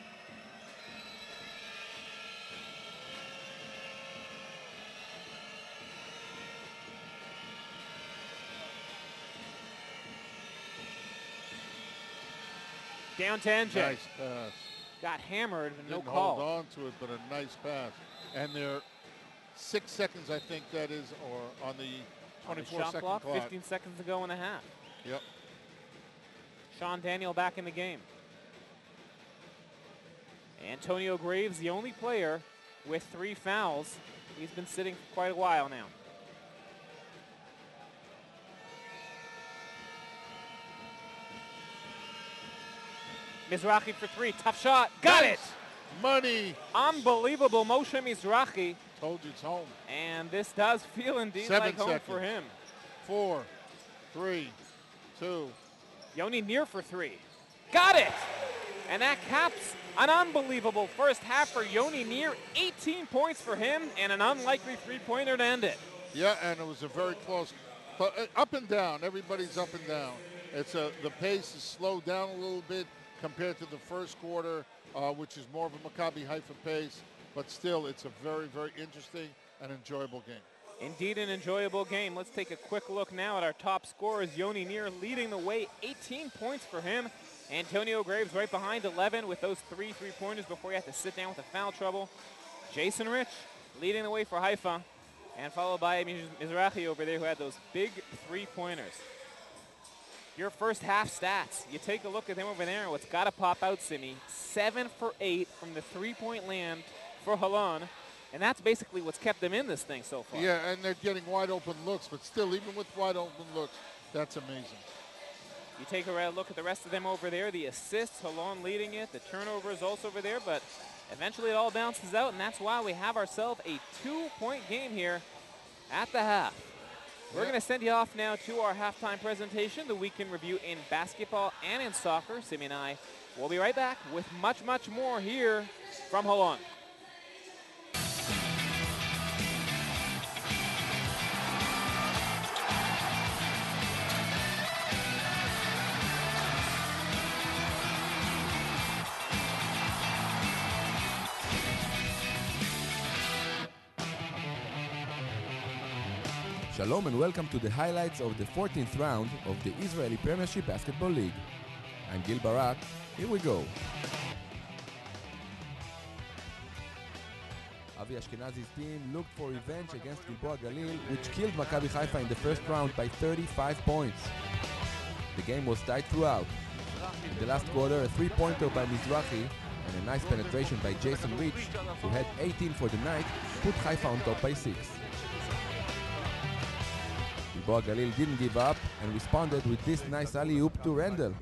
Down to NJ. Nice pass. Got hammered, but no Didn't call. hold on to it, but a nice pass. And they're 6 seconds, I think that is, or on the 24-second clock. 15 seconds to go and a half. Yep. Sean Daniel back in the game. Antonio Graves, the only player with 3 fouls. He's been sitting for quite a while now. Mizrahi for 3, tough shot, got it! Money! Unbelievable, Moshe Mizrahi. Told you it's home. And this does feel indeed 7 like home seconds. for him. 4, 3, 2. Yoni Neer for 3. Got it! And that caps an unbelievable first half for Yoni Neer. 18 points for him and an unlikely 3-pointer to end it. Yeah, and it was a very close, up and down. Everybody's up and down. The pace is slowed down a little bit compared to the first quarter, which is more of a Maccabi Haifa pace. But still, it's a very, very interesting and enjoyable game. Indeed, an enjoyable game. Let's take a quick look now at our top scorers. Yoni Neer leading the way, 18 points for him. Antonio Graves right behind 11 with those 3 3-pointers before he had to sit down with the foul trouble. Jason Rich leading the way for Haifa, and followed by Mizrahi over there who had those big 3-pointers. Your first half stats. You take a look at them over there, and what's got to pop out, Simi. 7 for 8 from the 3-point land for Holon. And that's basically what's kept them in this thing so far. Yeah, and they're getting wide open looks, but still, even with wide open looks, that's amazing. You take a look at the rest of them over there. The assists, Holon leading it. The turnovers also over there, but eventually it all bounces out, and that's why we have ourselves a 2-point game here at the half. We're going to send you off now to our halftime presentation, the weekend review in basketball and in soccer. Simi and I will be right back with much, much more here from Holon. Shalom and welcome to the highlights of the 14th round of the Israeli Premiership Basketball League. I'm Gil Barak. Here we go. Avi Ashkenazi's team looked for revenge against Gilboa Galil, which killed Maccabi Haifa in the first round by 35 points. The game was tight throughout. In the last quarter, a 3-pointer by Mizrahi and a nice penetration by Jason Rich, who had 18 for the night, put Haifa on top by 6. Gilboa Galil didn't give up and responded with this nice alley-oop to Randall.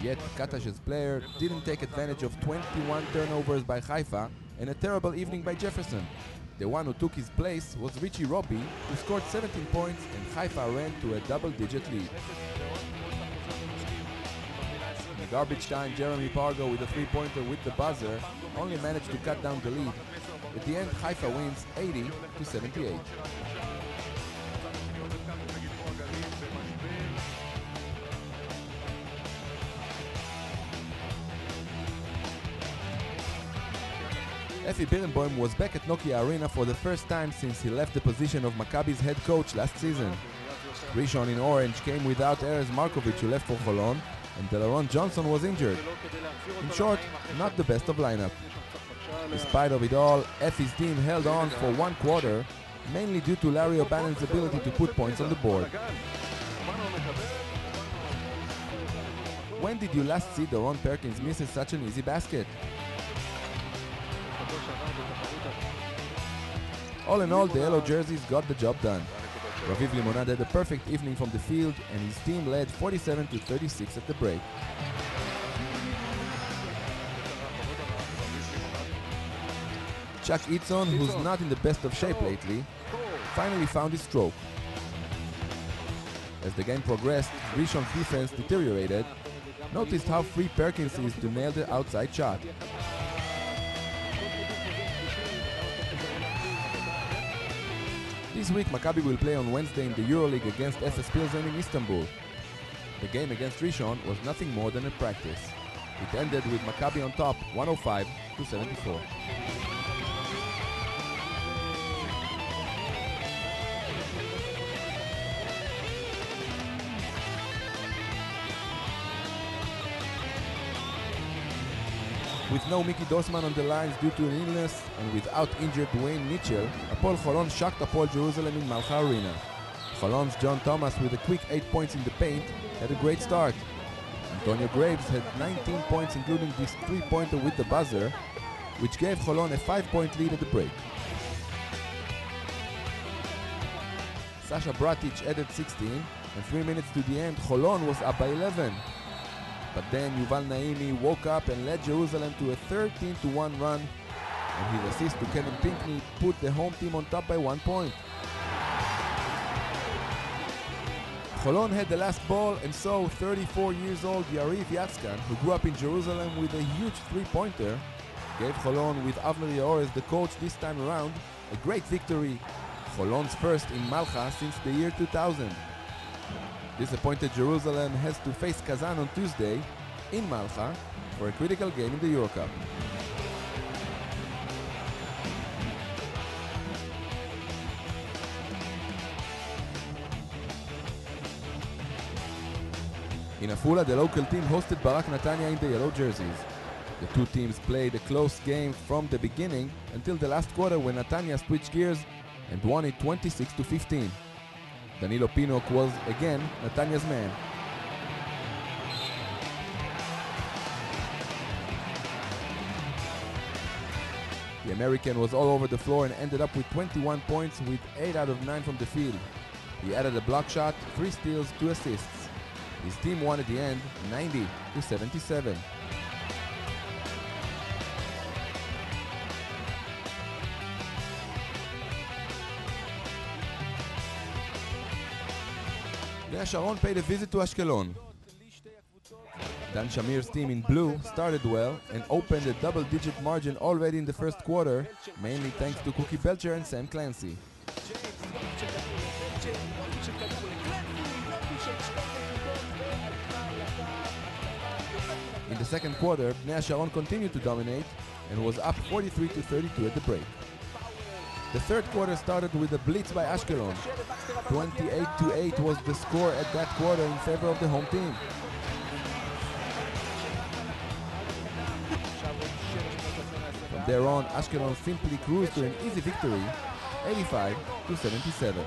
Yet Katash's player didn't take advantage of 21 turnovers by Haifa and a terrible evening by Jefferson. The one who took his place was Richie Robbie, who scored 17 points, and Haifa ran to a double-digit lead. In garbage time, Jeremy Pargo with a 3-pointer with the buzzer only managed to cut down the lead. At the end, Haifa wins 80-78. Efi Birenboim was back at Nokia Arena for the first time since he left the position of Maccabi's head coach last season. Rishon in orange came without Erez Markovic, who left for Holon, and Delaron Johnson was injured. In short, not the best of lineup. Despite of it all, Efi's team held on for one quarter, mainly due to Larry O'Bannon's ability to put points on the board. When did you last see Doron Perkins miss such an easy basket? All in all, the yellow jerseys got the job done. Raviv Limonad had a perfect evening from the field, and his team led 47-36 at the break. Chuck Eatson, who's not in the best of shape lately, finally found his stroke. As the game progressed, Rishon's defense deteriorated. Noticed how free Perkins is to nail the outside shot. This week, Maccabi will play on Wednesday in the EuroLeague against Efes Pilsen in Istanbul. The game against Rishon was nothing more than a practice. It ended with Maccabi on top, 105-74. With no Mickey Dorsman on the lines due to an illness and without injured Dwayne Mitchell, Hapoel Holon shocked Hapoel Jerusalem in Malcha Arena. Holon's John Thomas, with a quick 8 points in the paint, had a great start. Antonio Graves had 19 points, including this 3-pointer with the buzzer, which gave Holon a 5-point lead at the break. Sasha Bratic added 16, and 3 minutes to the end, Holon was up by 11. But then Yuval Naimi woke up and led Jerusalem to a 13-1 run, and his assist to Kevin Pinkney put the home team on top by 1 point. Holon had the last ball, and so 34 years old Yariv Yatzkan, who grew up in Jerusalem with a huge 3-pointer, gave Holon, with Avner Yaor as the coach this time around, a great victory, Holon's first in Malcha since the year 2000. Disappointed Jerusalem has to face Kazan on Tuesday in Malcha for a critical game in the Eurocup. In Afula, the local team hosted Barak Netanya in the yellow jerseys. The two teams played a close game from the beginning until the last quarter, when Netanya switched gears and won it 26-15. Danilo Pinok was again Netanya's man. The American was all over the floor and ended up with 21 points with 8 out of 9 from the field. He added a block shot, 3 steals, 2 assists. His team won at the end 90-77. Bnei Sharon paid a visit to Ashkelon. Dan Shamir's team in blue started well and opened a double-digit margin already in the first quarter, mainly thanks to Cookie Belcher and Sam Clancy. In the second quarter, Bnei Sharon continued to dominate and was up 43-32 at the break. The third quarter started with a blitz by Ashkelon. 28-8 was the score at that quarter in favor of the home team. From there on, Ashkelon simply cruised to an easy victory, 85-77.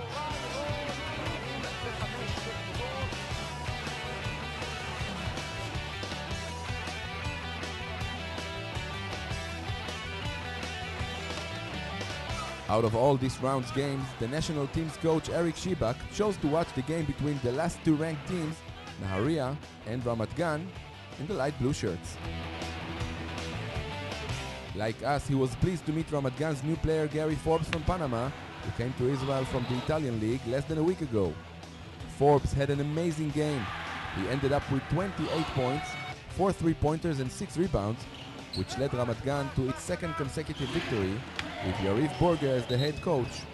Out of all this round's games, the national team's coach Eric Shibak chose to watch the game between the last two ranked teams, Nahariya and Ramat Gan, in the light blue shirts. Like us, he was pleased to meet Ramat Gan's new player Gary Forbes from Panama, who came to Israel from the Italian league less than a week ago. Forbes had an amazing game. He ended up with 28 points, 4 3-pointers and 6 rebounds, which led Ramat Gan to its second consecutive victory, with Yariv Borger as the head coach.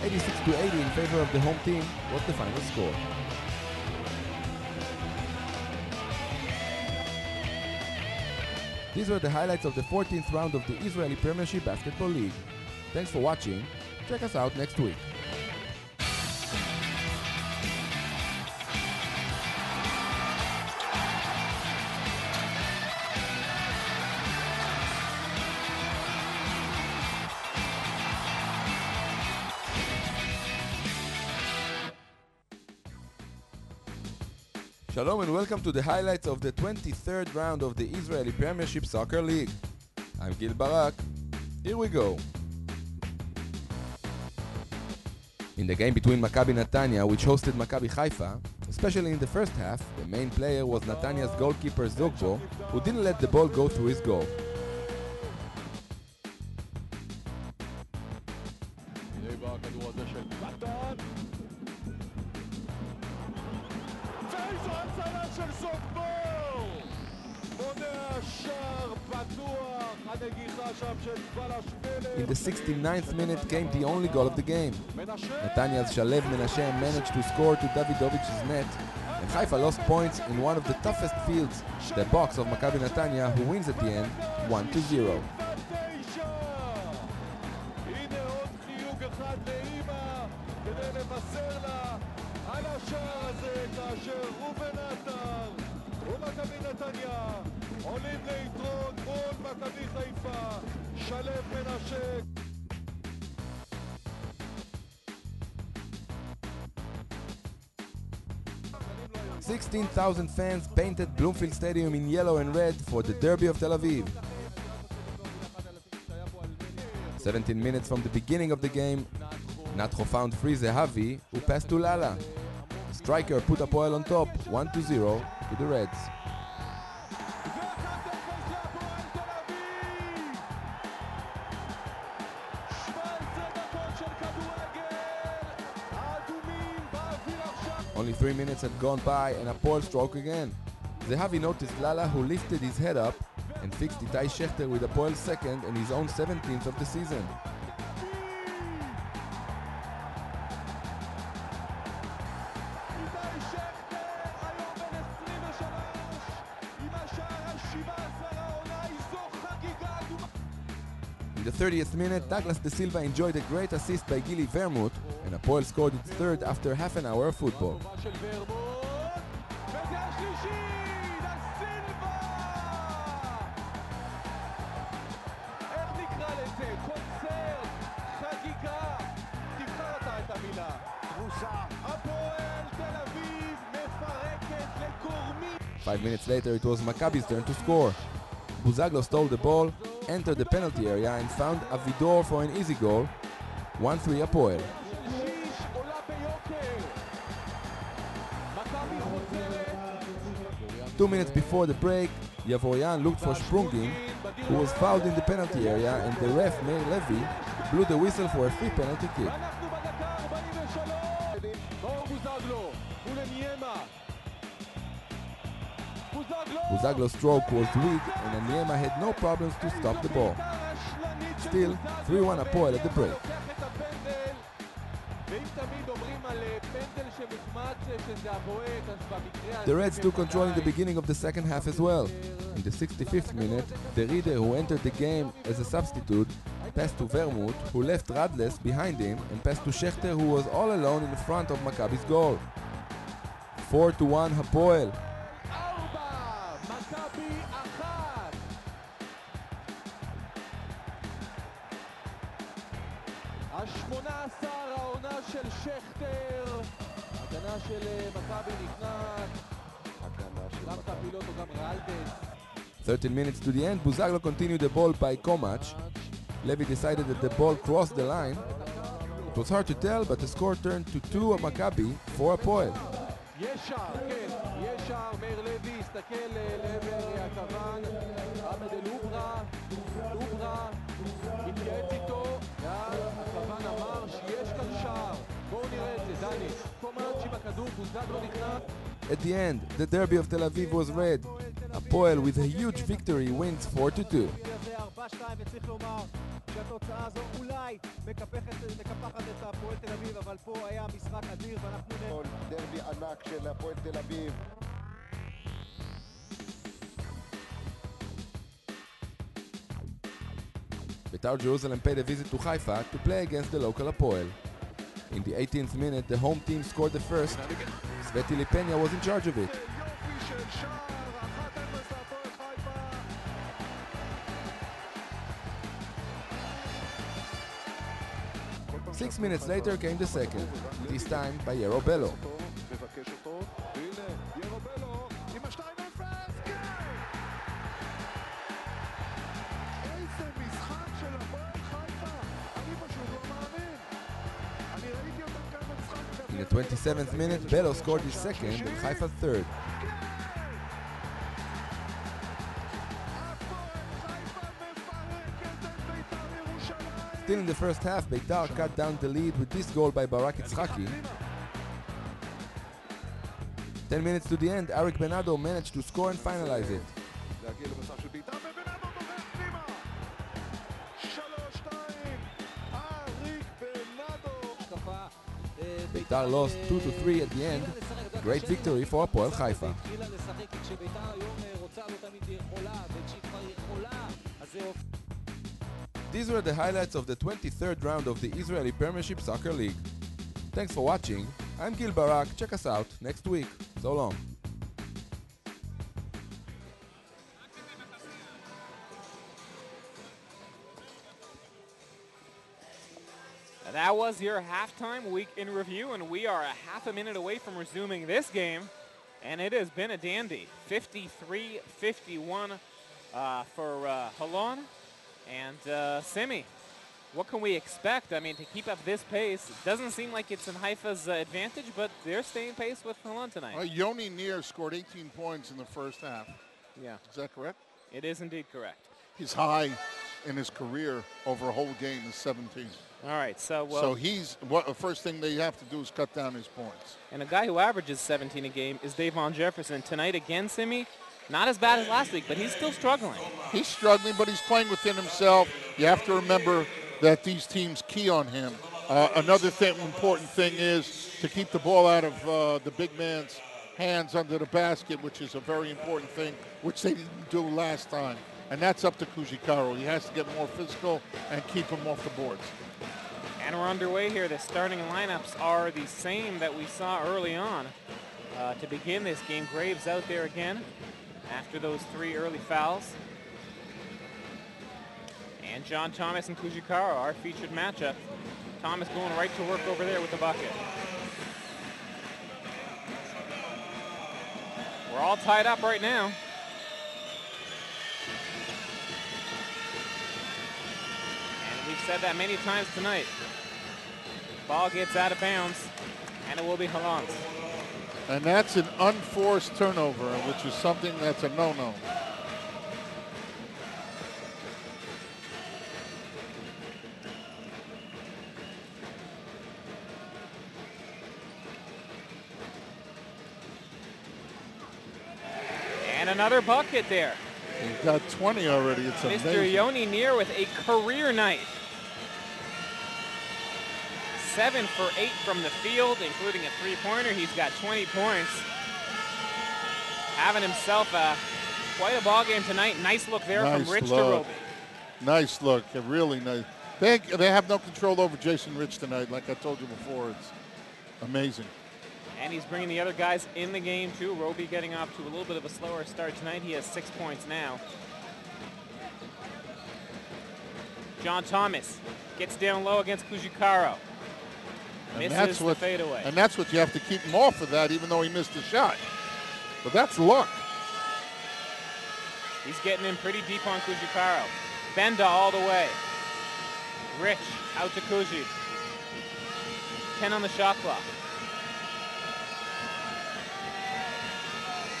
86-80 in favor of the home team was the final score. These were the highlights of the 14th round of the Israeli Premiership Basketball League. Thanks for watching. Check us out next week. Shalom and welcome to the highlights of the 23rd round of the Israeli Premiership Soccer League. I'm Gil Barak. Here we go. In the game between Maccabi Netanya, which hosted Maccabi Haifa, especially in the first half, the main player was Netanya's goalkeeper Zogbo, who didn't let the ball go through his goal. In the 69th minute came the only goal of the game. Netanya's Shalev Menashe managed to score to Davidovic's net, and Haifa lost points in one of the toughest fields, the box of Maccabi Netanya, who wins at the end 1-0. עולים ליתרון מול מכבי חיפה, שלב מנשה. 16,000 fans painted Bloomfield Stadium in yellow and red for the Derby of Tel Aviv. 17 minutes from the beginning of the game, Natcho found free Zehavi, who passed to Lala. The striker put Hapoel on top, 1-0 to the Reds. Only 3 minutes had gone by and Hapoel stroke again. Zehavi noticed Lala, who lifted his head up and fixed Itai Shechter with Hapoel's second and his own 17th of the season. In the 30th minute, Douglas De Silva enjoyed a great assist by Gili Vermouth, and Hapoel scored its third after half an hour of football. Five minutes later, it was Maccabi's turn to score. Buzaglo stole the ball, entered the penalty area and found Avidor for an easy goal, 1-3 Hapoel. Two minutes before the break, Yavorian looked for Sprungin, who was fouled in the penalty area, and the ref, Meir Levy, blew the whistle for a free penalty kick. Buzaglo's stroke was weak and Aniema had no problems to stop the ball. Still, 3-1 Hapoel at the break. The Reds took control in the beginning of the second half as well. In the 65th minute, Derrida, who entered the game as a substitute, passed to Vermouth, who left Radles behind him, and passed to Shechter, who was all alone in front of Maccabi's goal. 4-1 Hapoel. ה-18 העונה של שכטר, הגנה של מכבי נכנעת, גם טפילוט או גם רלדס. 13 minutes to the end, Buzaglo continued the ball by Komach. Levy decided that the ball crossed the line. It was hard to tell, but the score turned to 2 of Maccabi, 4 Hapoel. יש שער, כן, יש שער, מאיר לוי הסתכל לעבר הכוון, עמד אל אוברה, התייעץ איתו, הכוון אמר שיש כאן שער. בואו נראה את זה, דני, קומאץ' עם הכדור, בוזגלו נכנס. At the end, the Derby of Tel Aviv was red. Hapoel, with a huge victory, wins 4-2. וצריך לומר שהתוצאה הזו אולי מקפחת את הפועל תל אביב, אבל פה היה משחק אדיר ואנחנו דרבי ענק של הפועל תל אביב. Beitar Jerusalem paid a visit to Haifa to play against the local Hapoel. In the 18th minute, the home team scored the first. Sveti Lipenia was in charge of it. 6 minutes later came the second, this time by Yero Bello. In the 27th minute, Bello scored his second and Haifa third. Still in the first half, Beitar cut down the lead with this goal by Barak Itzhaki. 10 minutes to the end, Arik Benado managed to score and finalize it. Beitar lost 2-3 at the end. Great victory for Hapoel Haifa. These were the highlights of the 23rd round of the Israeli Premiership Soccer League. Thanks for watching. I'm Gil Barak. Check us out next week. So long. And that was your halftime week in review, and we are a half a minute away from resuming this game. And it has been a dandy. 53-51 for Holon. And Simi, what can we expect? I mean, to keep up this pace, it doesn't seem like it's in Haifa's advantage, but they're staying pace with Holon tonight. Yoni Nir scored 18 points in the first half. Yeah. Is that correct? It is indeed correct. His high in his career over a whole game is 17. All right, so the first thing they have to do is cut down his points. And a guy who averages 17 a game is Davon Jefferson. Tonight again, Simi, not as bad as last week, but he's still struggling. He's struggling, but he's playing within himself. You have to remember that these teams key on him. Another important thing is to keep the ball out of the big man's hands under the basket, which is a very important thing, which they didn't do last time. And that's up to Kujikaro. He has to get more physical and keep him off the boards. And we're underway here. The starting lineups are the same that we saw early on. To begin this game, Graves out there again after those 3 early fouls. And John Thomas and Kujikaro, our featured matchup. Thomas going right to work over there with the bucket. We're all tied up right now. And we've said that many times tonight. Ball gets out of bounds, and it will be Holon's. And that's an unforced turnover, which is something that's a no-no. And another bucket there. He's got 20 already. It's amazing. Mr. Yoni Nir with a career night. 7 for 8 from the field, including a 3-pointer. He's got 20 points. Having himself quite a ball game tonight. Nice look there from Rich to Roby. Nice look, really nice. They have no control over Jason Rich tonight, like I told you before. It's amazing. And he's bringing the other guys in the game too. Roby getting off to a little bit of a slower start tonight. He has 6 points now. John Thomas gets down low against Kujikaro. Misses the fadeaway. And that's what you have to keep him off of that, even though he missed the shot. But that's luck. He's getting in pretty deep on Kujikaro. Benda all the way. Rich out to Kuji. 10 on the shot clock.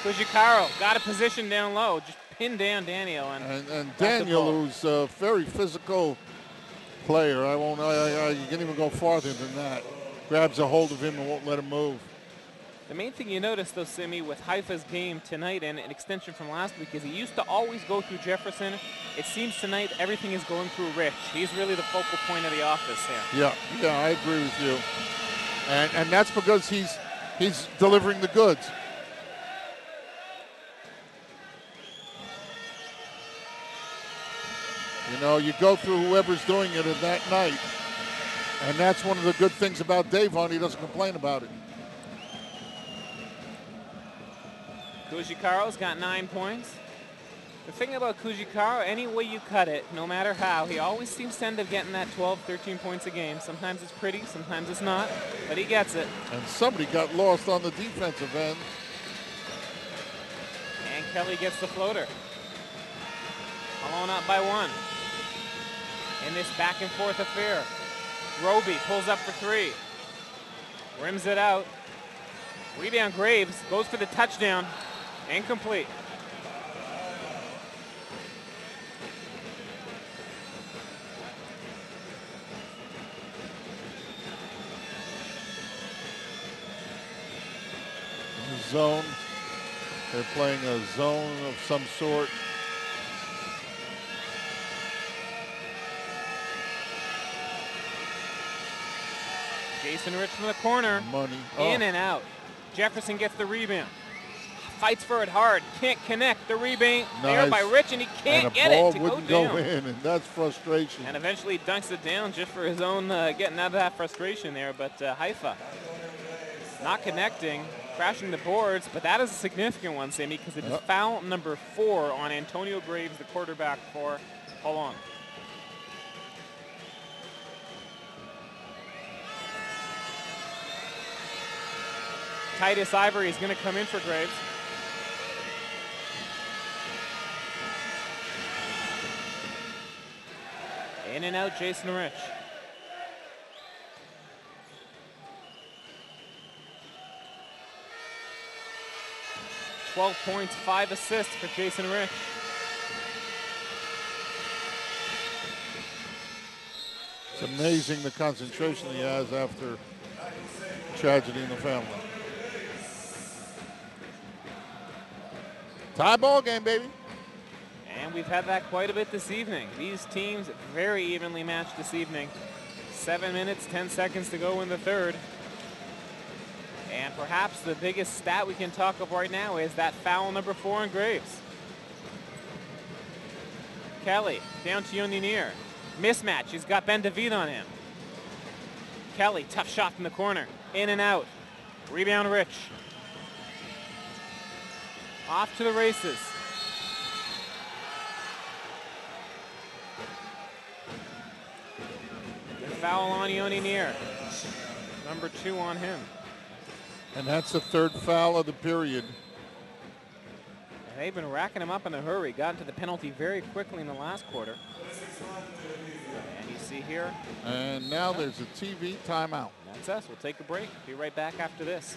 Kujikaro got a position down low. Just pinned down Daniel. And Daniel, who's a very physical player. You can't even go farther than that. Grabs a hold of him and won't let him move. The main thing you notice, though, Simi, with Haifa's game tonight and an extension from last week is he used to always go through Jefferson. It seems tonight everything is going through Rich. He's really the focal point of the offense here. Yeah, I agree with you. And that's because he's delivering the goods. You know, you go through whoever's doing it at that night. And that's one of the good things about Davon. He doesn't complain about it. Kujicaro's got 9 points. The thing about Kujicaro, any way you cut it, no matter how, he always seems to end up getting that 12, 13 points a game. Sometimes it's pretty, sometimes it's not, but he gets it. And somebody got lost on the defensive end. And Kelly gets the floater. Holon up by 1. In this back and forth affair. Roby pulls up for 3. Rims it out. Rebound Graves, goes for the touchdown. Incomplete. Zone. They're playing a zone of some sort. Jason Rich from the corner. Money. In and out. Jefferson gets the rebound. Fights for it hard. Can't connect. The rebound there by Rich, and he can't get it to go down. Go in, and that's frustration. And eventually dunks it down just for his own getting out of that frustration there. But Haifa not connecting, crashing the boards. But that is a significant one, Sammy, because it is foul number 4 on Antonio Graves, the quarterback for Holon. Titus Ivory is going to come in for Graves. In and out, Jason Rich. $12 points, 5 assists for Jason Rich. It's amazing the concentration he has after tragedy in the family. Tie ball game, baby. And we've had that quite a bit this evening. These teams very evenly matched this evening. 7 minutes, 10 seconds to go in the third. And perhaps the biggest stat we can talk of right now is that foul number 4 on Graves. Kelly down to Yoninier. Mismatch, he's got Ben David on him. Kelly, tough shot from the corner. In and out. Rebound Rich. Off to the races. The foul on Yoninier. Number 2 on him. And that's the 3rd foul of the period. And they've been racking him up in a hurry. Got into the penalty very quickly in the last quarter. And you see here. And now there's a TV timeout. That's us. We'll take a break. Be right back after this.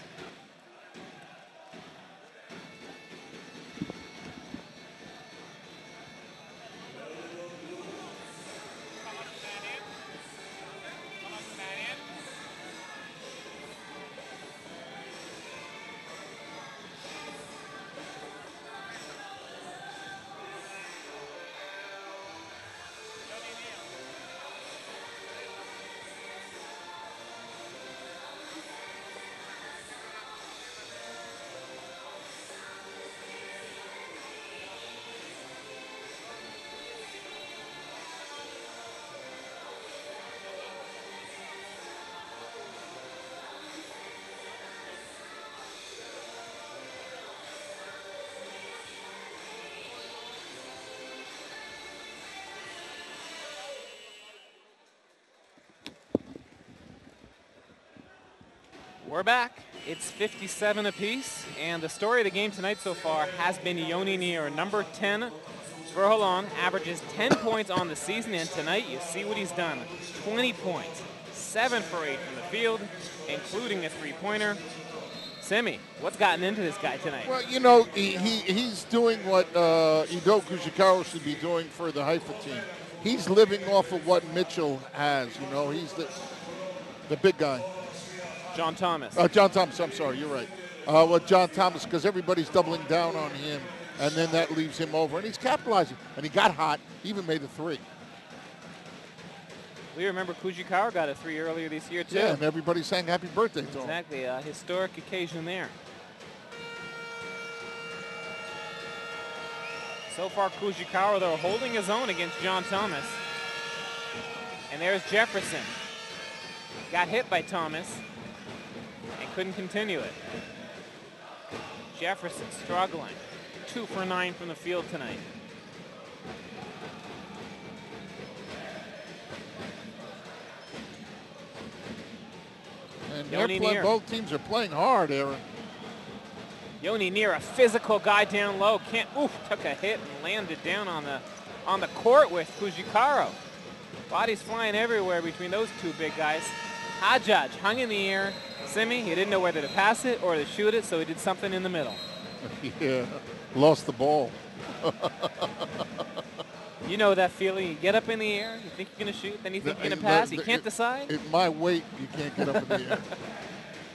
We're back. It's 57 apiece, and the story of the game tonight so far has been Yoninier, number 10 for Holon, averages 10 points on the season, and tonight you see what he's done. 20 points, 7 for 8 from the field, including a 3-pointer. Simi, what's gotten into this guy tonight? Well, you know, he's doing what Ido Kujicaro should be doing for the Haifa team. He's living off of what Mitchell has, you know. He's the big guy. John Thomas. John Thomas, I'm sorry, you're right. What John Thomas, because everybody's doubling down on him, and then that leaves him over. And he's capitalizing. And he got hot. He even made a 3. We remember Kujicaro got a 3 earlier this year, too. Yeah, and everybody's saying happy birthday to him. Exactly, a historic occasion there. So far, Kujikawa, though, holding his own against John Thomas. And there's Jefferson. Got hit by Thomas and couldn't continue it. Jefferson struggling. 2 for 9 from the field tonight. And both teams are playing hard, Aaron. Yoni near a physical guy down low. Took a hit and landed down on the court with Kujikawa. Bodies flying everywhere between those two big guys. Hajjaj hung in the air. Simi, he didn't know whether to pass it or to shoot it, so he did something in the middle. Yeah, lost the ball. You know that feeling. You get up in the air, you think you're going to shoot, then you think you're going to pass. You can't decide. At my weight, you can't get up in the air.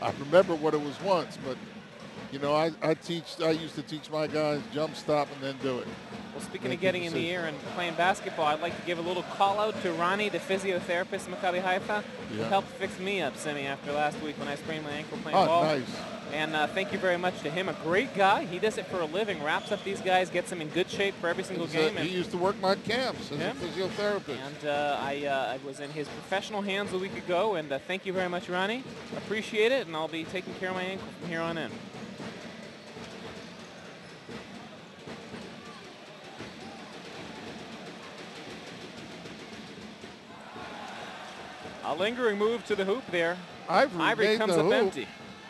I remember what it was once, but you know, I used to teach my guys jump, stop, and then do it. Well, speaking of getting in the air and playing basketball, I'd like to give a little call out to Ronnie, the physiotherapist in Maccabi Haifa, who helped fix me up, Simi, after last week when I sprained my ankle playing ball. Nice. And thank you very much to him. A great guy. He does it for a living, wraps up these guys, gets them in good shape for every single game. He used to work my camps as a physiotherapist. And I was in his professional hands a week ago, and thank you very much, Ronnie. Appreciate it, and I'll be taking care of my ankle from here on in. A lingering move to the hoop there. Ivory comes up empty.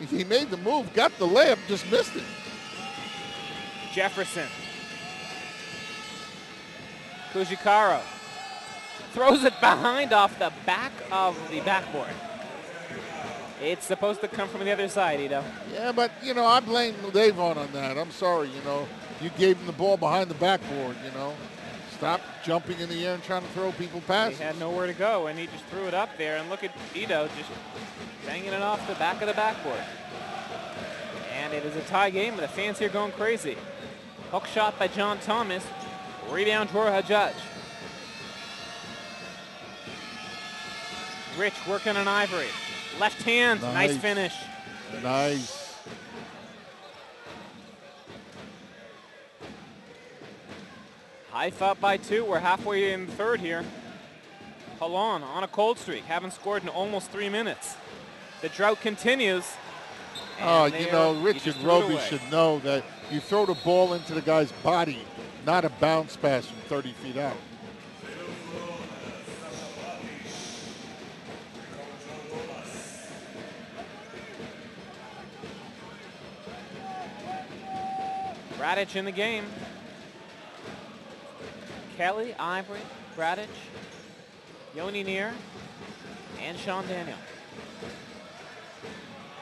He made the move, got the layup, just missed it. Jefferson. Kujikawa throws it behind off the back of the backboard. It's supposed to come from the other side, Ito. Yeah, but, you know, I blame Davon on that. I'm sorry, you know. You gave him the ball behind the backboard, you know. Stop jumping in the air and trying to throw people passes. He had nowhere to go, and he just threw it up there. And look at Ito just banging it off the back of the backboard. And it is a tie game, but the fans here going crazy. Hook shot by John Thomas. Rebound Dror Hajjaj. Rich working on Ivory. Left hand, nice finish. Nice. Haifa up by 2. We're halfway in the third here. Holon on a cold streak. Haven't scored in almost 3 minutes. The drought continues. Oh, you know, Richard Roby should know that you throw the ball into the guy's body, not a bounce pass from 30 feet out. Bradic in the game. Kelly, Ivory, Bradic, Yoni Neer, and Sean Daniel.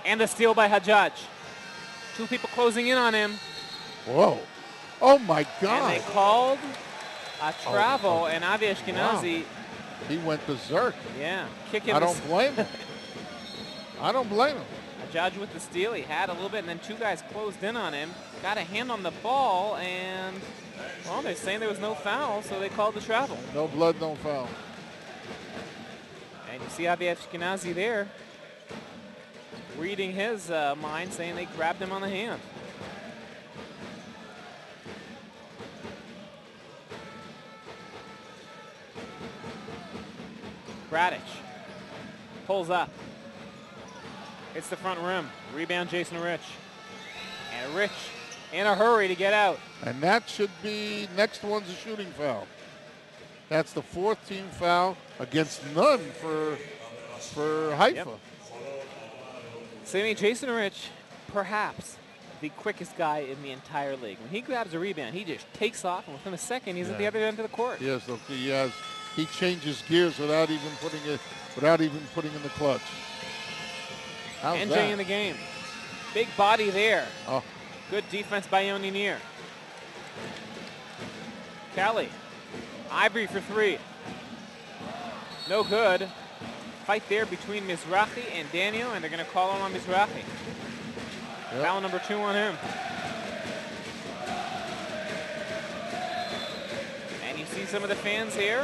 And the steal by Hajjaj. 2 people closing in on him. Whoa. Oh, my God. And they called a travel, and Avi Ashkenazi. Wow. He went berserk. Yeah. Kicking. I don't blame him. I don't blame him. Hajjaj with the steal. He had a little bit, and then 2 guys closed in on him. Got a hand on the ball, and, well, they're saying there was no foul, so they called the travel. No blood, no foul. And you see Avi Ashkenazi there reading his mind, saying they grabbed him on the hand. Bradic pulls up. Hits the front rim. Rebound Jason Rich. And Rich in a hurry to get out. And that should be, next one's a shooting foul. That's the 4th team foul against none for Haifa. Yep. Simi, Jason Rich, perhaps the quickest guy in the entire league. When he grabs a rebound, he just takes off, and within a second, he's at the other end of the court. Yes, he changes gears without even putting in the clutch. How's NJ that? in the game. Big body there. Oh. Good defense by Yoni Neer. Kelly. Ivory for 3. No good. Fight there between Mizrahi and Daniel, and they're going to call on Mizrahi. Yep. Foul number 2 on him. And you see some of the fans here.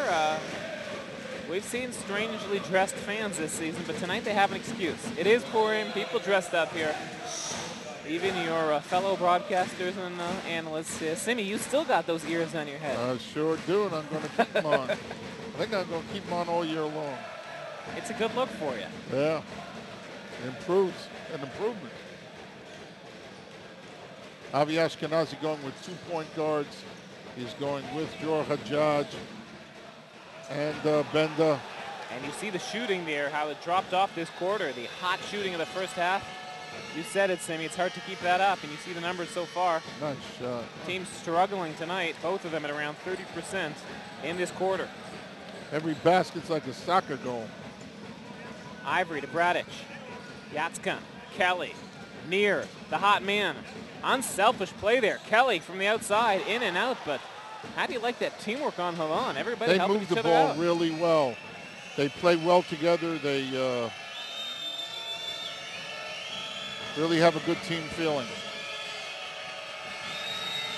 We've seen strangely dressed fans this season, but tonight they have an excuse. It is Purim, people dressed up here. Even your fellow broadcasters and analysts, Simi, you still got those ears on your head. I sure do, and I'm going to keep them on. I think I'm going to keep them on all year long. It's a good look for you. Yeah. It improves. An improvement. Avi Ashkenazi going with 2 point guards. He's going with Jor Hajjaj and Benda. And you see the shooting there, how it dropped off this quarter. The hot shooting of the first half. You said it, Simi. It's hard to keep that up, and you see the numbers so far. Nice shot. Teams struggling tonight, both of them at around 30% in this quarter. Every basket's like a soccer goal. Ivory to Bradic. Yatskan, Kelly, near the hot man. Unselfish play there. Kelly from the outside, in and out, but how do you like that teamwork on Holon? Everybody helping each other out. They moved the ball really well. They play well together. They really have a good team feeling.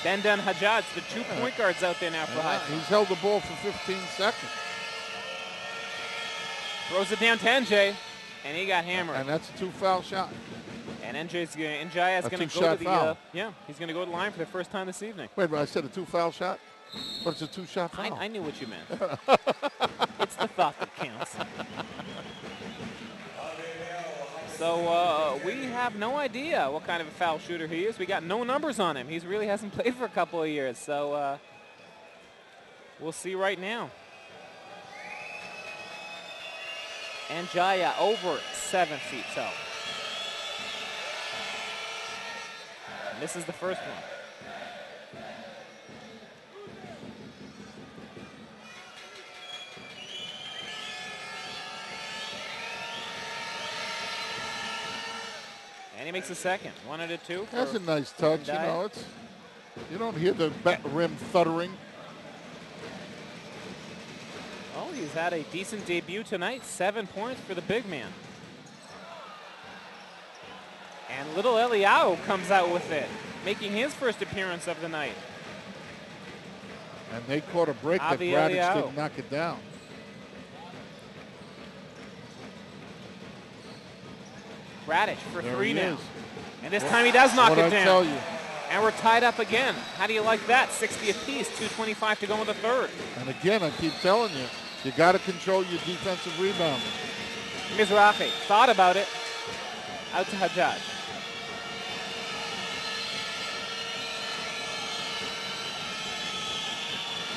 Benda and Hajjaj, the 2 point guards out there now for Haifa. He's held the ball for 15 seconds. Throws it down to NJ, and he got hammered. And that's a 2-foul shot. And NJ's going to go to the he's going to go to the line for the first time this evening. Wait, but I said a 2-foul shot? But it's a 2-shot foul. I knew what you meant. It's the thought that counts. So we have no idea what kind of a foul shooter he is. We got no numbers on him. He really hasn't played for a couple of years. So we'll see right now. And Jaya over 7 feet tall. And this is the first one. And he makes a second. 1 out of 2. That's a nice touch. NDiaye. You know, you don't hear the rim thuddering. Oh, he's had a decent debut tonight. 7 points for the big man. And little Eliao comes out with it, making his first appearance of the night. And they caught a break that Avi Bradic Eliao. didn't knock it down. Bradic for There 3 he now. is. And this time he does knock it What'd I down. tell you? And we're tied up again. How do you like that? 60 apiece, 2:25 to go in the third. And again, I keep telling you, you got to control your defensive rebounding. Mizrahi thought about it. Out to Hajjaj.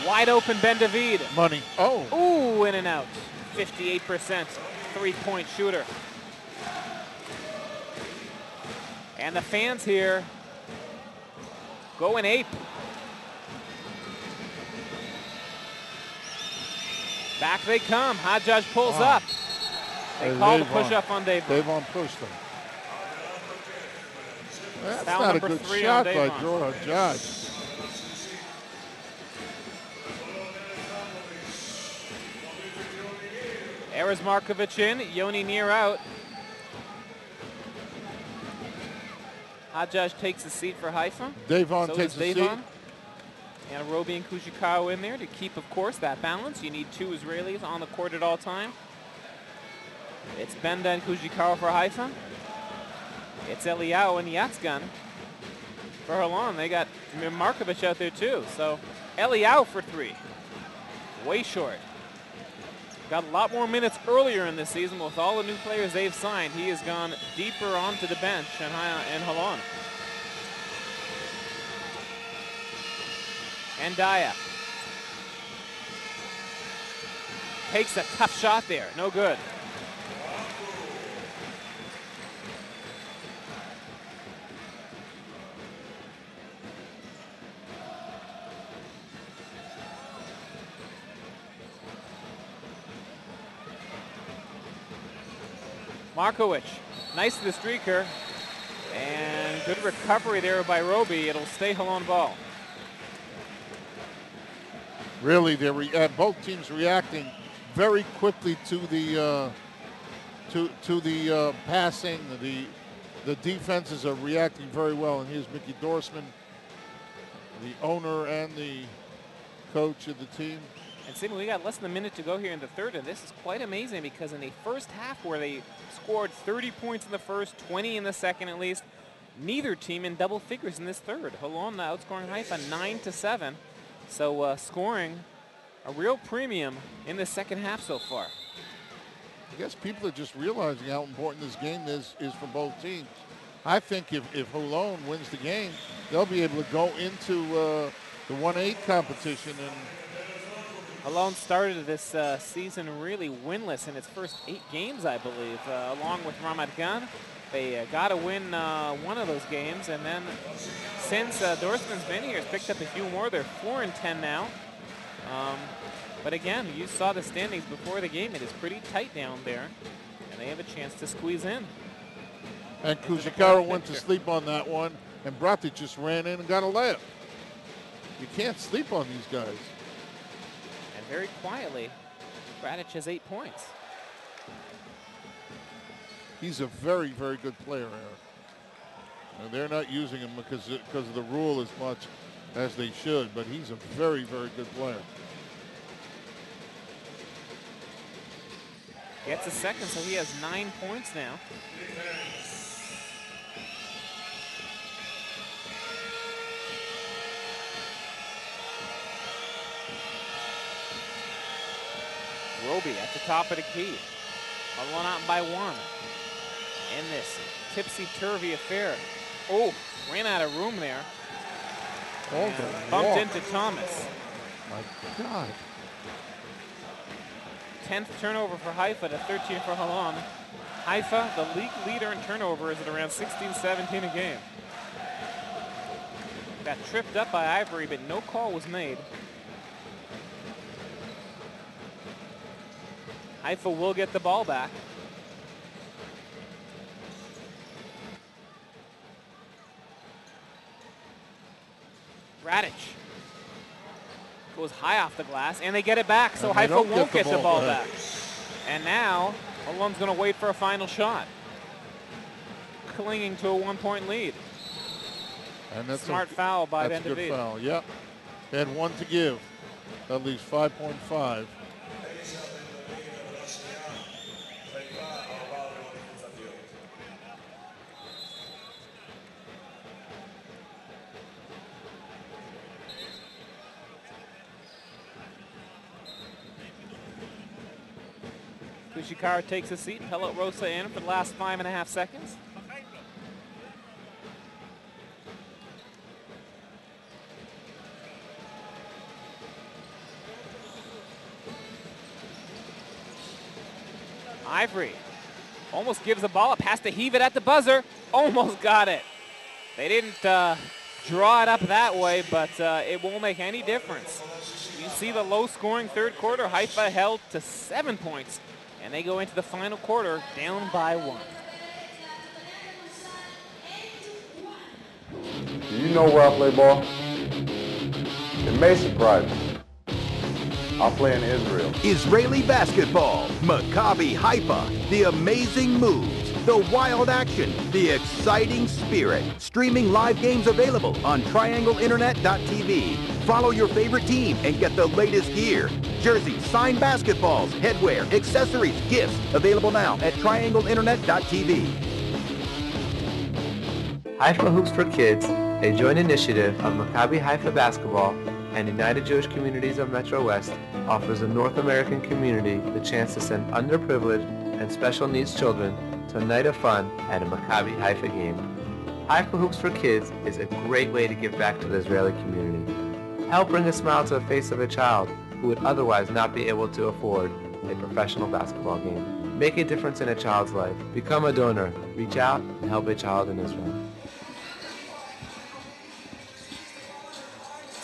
Wide open Ben David. Money. Oh. Ooh, in and out. 58% 3-point shooter. And the fans here going ape. Back they come. Hajjaj pulls up. They call the push-up on Davon. Davon pushed him. That's Foul not a number good 3 shot on by Davon. Jor Hajjaj. Erez Markovic in, Yoni near out. Hajjaj takes a seat for Haifa. Davon So takes does a seat. Davon. And Roby and Kujikawa in there to keep, of course, that balance. You need 2 Israelis on the court at all time. It's Benda and Kujikawa for Haifa. It's Eliao and Yatsgan for Holon. They got Markovic out there too. So Eliao for 3. Way short. Got a lot more minutes earlier in this season with all the new players they've signed. He has gone deeper onto the bench in Holon. NDiaye takes a tough shot there. No good. Markovic, nice to the streaker, and good recovery there by Roby. It'll stay Holon ball. Really, they're both teams reacting very quickly to the passing. The defenses are reacting very well, and here's Mickey Dorsman, the owner and the coach of the team. And Simi, we got less than a minute to go here in the third, and this is quite amazing because in the first half where they scored 30 points in the first, 20 in the second at least, neither team in double figures in this third. Holon outscoring Haifa 9-7. So scoring a real premium in the second half so far. I guess people are just realizing how important this game is for both teams. I think if Holon wins the game, they'll be able to go into the 1-8 competition. And Holon started this season really winless in its first 8 games, I believe, along with Ramat Gan. They got to win one of those games, and then since Dorsman's been here, has picked up a few more. They're 4-10 now. But again, you saw the standings before the game. It is pretty tight down there, and they have a chance to squeeze in. And Kujikara went to sleep on that one, and Bratic just ran in and got a layup. You can't sleep on these guys. And very quietly, Bratic has 8 points. He's a very, very good player, Eric. And they're not using him because of the rule as much as they should, but he's a very, very good player. Gets a second, so he has 9 points now. Roby at the top of the key. Holon out by 1 in this tipsy-turvy affair. Oh, ran out of room there. Oh, bumped into Thomas. My God. 10th turnover for Haifa to 13 for Holon. Haifa, the league leader in turnovers at around 16-17 a game. Got tripped up by Ivory, but no call was made. Haifa will get the ball back. Bratic goes high off the glass, and they get it back, so Haifa won't get the ball back. And now, Holon's going to wait for a final shot, clinging to a 1-point lead. And that's smart foul by That's a good NDiaye. foul, yep. They had 1 to give, at least 5.5. Kushikara takes a seat. Pellet Rosa in for the last 5.5 seconds. Ivory almost gives the ball up, has to heave it at the buzzer. Almost got it. They didn't draw it up that way, but it won't make any difference. You see the low-scoring third quarter. Haifa held to 7 points, and they go into the final quarter down by 1. Do you know where I play ball? It may surprise you. I play in Israel. Israeli basketball, Maccabi Haifa, the amazing moves, the wild action, the exciting spirit. Streaming live games available on triangleinternet.tv. Follow your favorite team and get the latest gear. Jerseys, signed basketballs, headwear, accessories, gifts, available now at triangleinternet.tv. Haifa Hoops for Kids, a joint initiative of Maccabi Haifa Basketball and United Jewish Communities of Metro West, offers the North American community the chance to send underprivileged and special needs children to a night of fun at a Maccabi Haifa game. Haifa Hoops for Kids is a great way to give back to the Israeli community. Help bring a smile to the face of a child who would otherwise not be able to afford a professional basketball game. Make a difference in a child's life. Become a donor. Reach out and help a child in Israel.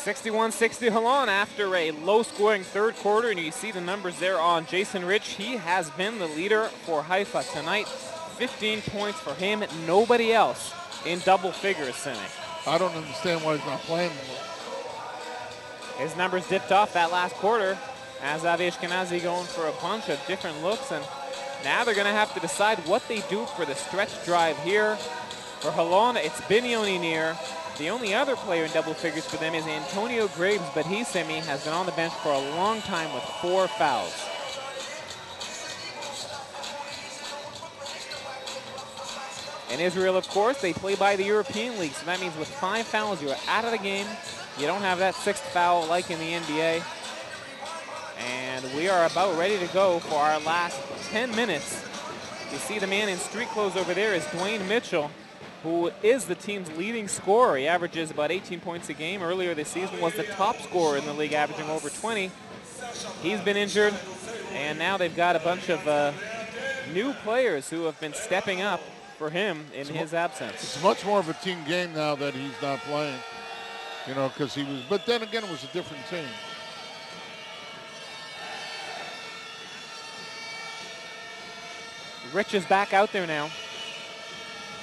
61-60 Holon after a low-scoring third quarter, and you see the numbers there on Jason Rich. He has been the leader for Haifa tonight. 15 points for him. Nobody else in double figures, Simi. I don't understand why he's not playing more. His numbers dipped off that last quarter as Avi Ashkenazi going for a bunch of different looks, and now they're going to have to decide what they do for the stretch drive here. For Holon, it's Binyoni near. The only other player in double figures for them is Antonio Graves, but he, Simi, has been on the bench for a long time with 4 fouls. In Israel, of course, they play by the European League, so that means with 5 fouls, you're out of the game. You don't have that 6th foul like in the NBA. And we are about ready to go for our last 10 minutes. You see the man in street clothes over there is Dwayne Mitchell, who is the team's leading scorer. He averages about 18 points a game. Earlier this season was the top scorer in the league, averaging over 20. He's been injured, and now they've got a bunch of new players who have been stepping up for him in his absence. It's much more of a team game now that he's not playing, you know, because he was, but then again, it was a different team. Rich is back out there now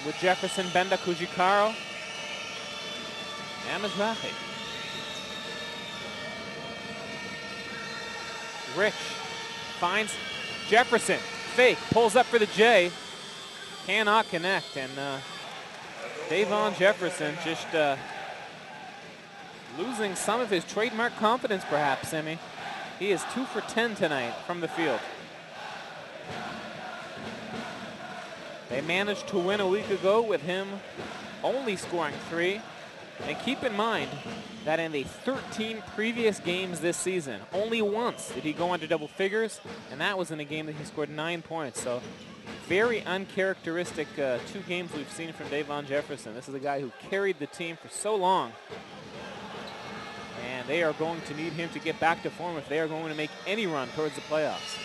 with Jefferson, Benda, Kujikaro, and Mizrahi. Rich finds Jefferson, fake, pulls up for the J, cannot connect, and Davon Jefferson just losing some of his trademark confidence perhaps, Simi. He is 2 for 10 tonight from the field. They managed to win a week ago with him only scoring 3. And keep in mind that in the 13 previous games this season, only once did he go under double figures, and that was in a game that he scored 9 points. So very uncharacteristic 2 games we've seen from Davon Jefferson. This is a guy who carried the team for so long. And they are going to need him to get back to form if they are going to make any run towards the playoffs.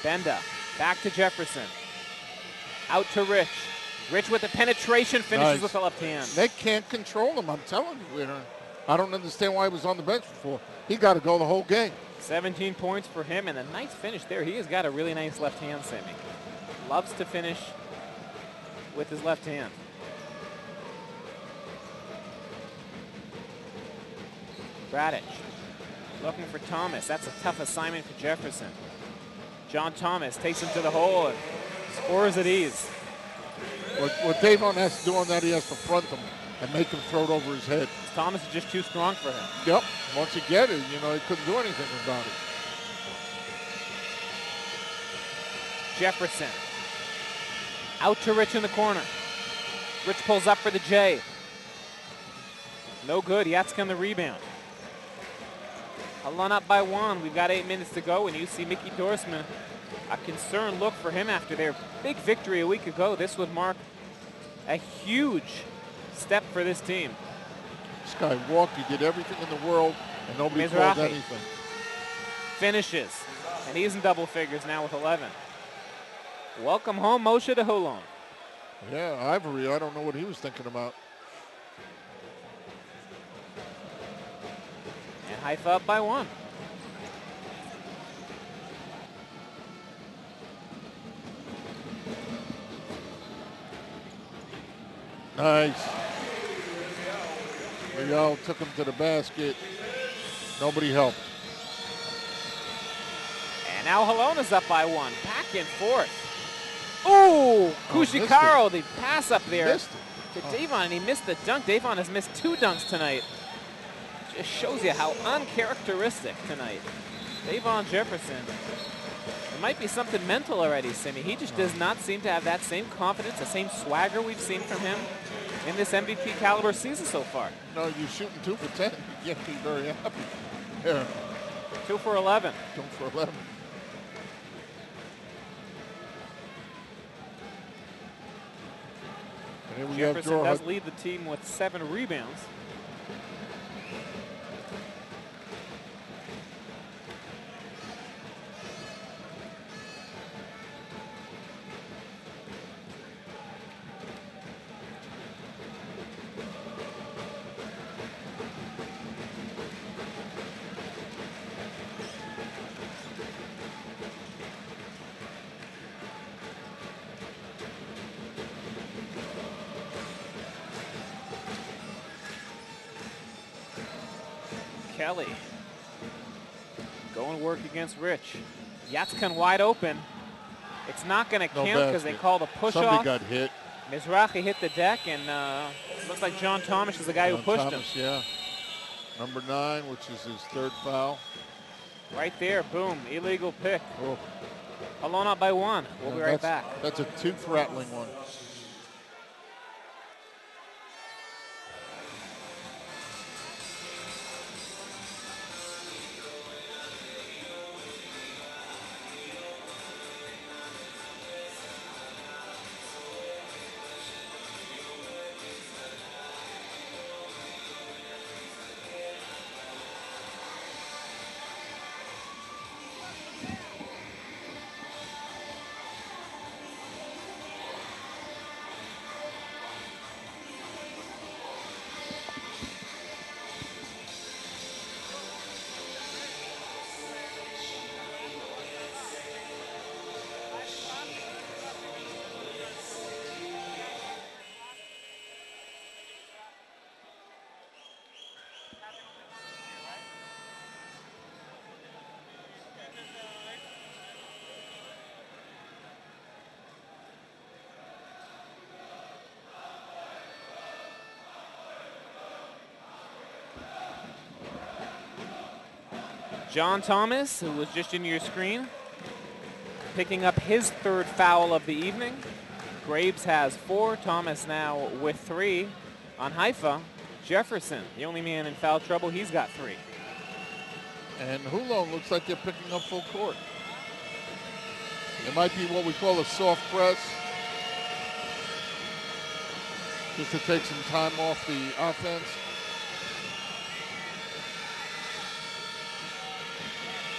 Benda, back to Jefferson. Out to Rich. Rich with the penetration, finishes with the left hand. They can't control him, I'm telling you. I don't understand why he was on the bench before. He got to go the whole game. 17 points for him, and a nice finish there. He has got a really nice left hand, Simi. Loves to finish with his left hand. Bradic looking for Thomas. That's a tough assignment for Jefferson. John Thomas takes him to the hole and scores at ease. What Davon has to do on that, he has to front him and make him throw it over his head. Thomas is just too strong for him. Yep. Once he get it, you know, he couldn't do anything about it. Jefferson. Out to Rich in the corner. Rich pulls up for the J. No good. Yatska on the rebound. Holon up by 1. We've got 8 minutes to go, and you see Mickey Dorsman. A concerned look for him after their big victory a week ago. This would mark a huge step for this team. This guy walked. He did everything in the world, and nobody called anything. Finishes, and he's in double figures now with 11. Welcome home, Moshe de Holon. Yeah, Ivory, I don't know what he was thinking about. And Haifa up by 1. Nice. Miguel took him to the basket. Nobody helped. And now Holon is up by 1. Back and forth. Ooh, Kujikaro, the pass up there to Davon, and he missed the dunk. Davon has missed 2 dunks tonight. Just shows you how uncharacteristic tonight. Davon Jefferson. It might be something mental already, Simi. He just does not seem to have that same confidence, the same swagger we've seen from him in this MVP caliber season so far. No, you're shooting 2 for 10. You can't be very happy. Yeah. 2 for 11. 2 for 11. Jefferson does lead the team with 7 rebounds. Kelly going to work against Rich. Yatskan wide open. It's not going to count because they called a push off. Somebody got hit. Mizrahi hit the deck, and looks like John Thomas is the guy who pushed him. Yeah. Number 9, which is his 3rd foul. Right there, boom, illegal pick. Oh. Holon up by 1. We'll be right back. That's a tooth-rattling one. John Thomas, who was just in your screen, picking up his 3rd foul of the evening. Graves has 4. Thomas now with 3 on Haifa. Jefferson, the only man in foul trouble, he's got 3. And Holon looks like they're picking up full court. It might be what we call a soft press, just to take some time off the offense.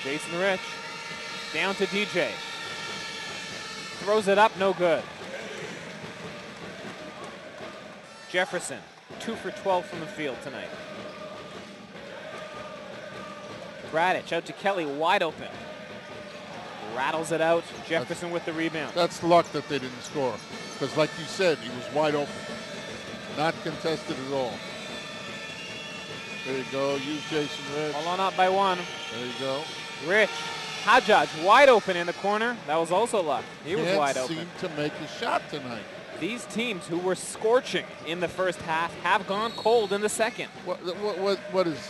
Jason Rich, down to DJ. Throws it up, no good. Jefferson, 2 for 12 from the field tonight. Bradich out to Kelly, wide open. Rattles it out. Jefferson with the rebound. That's luck that they didn't score, because like you said, he was wide open. Not contested at all. There you go, use Jason Rich. Holon up by 1. There you go. Rich, Hajjaj wide open in the corner. That was also luck. He was wide open. Can't seem to make a shot tonight. These teams who were scorching in the first half have gone cold in the second. What is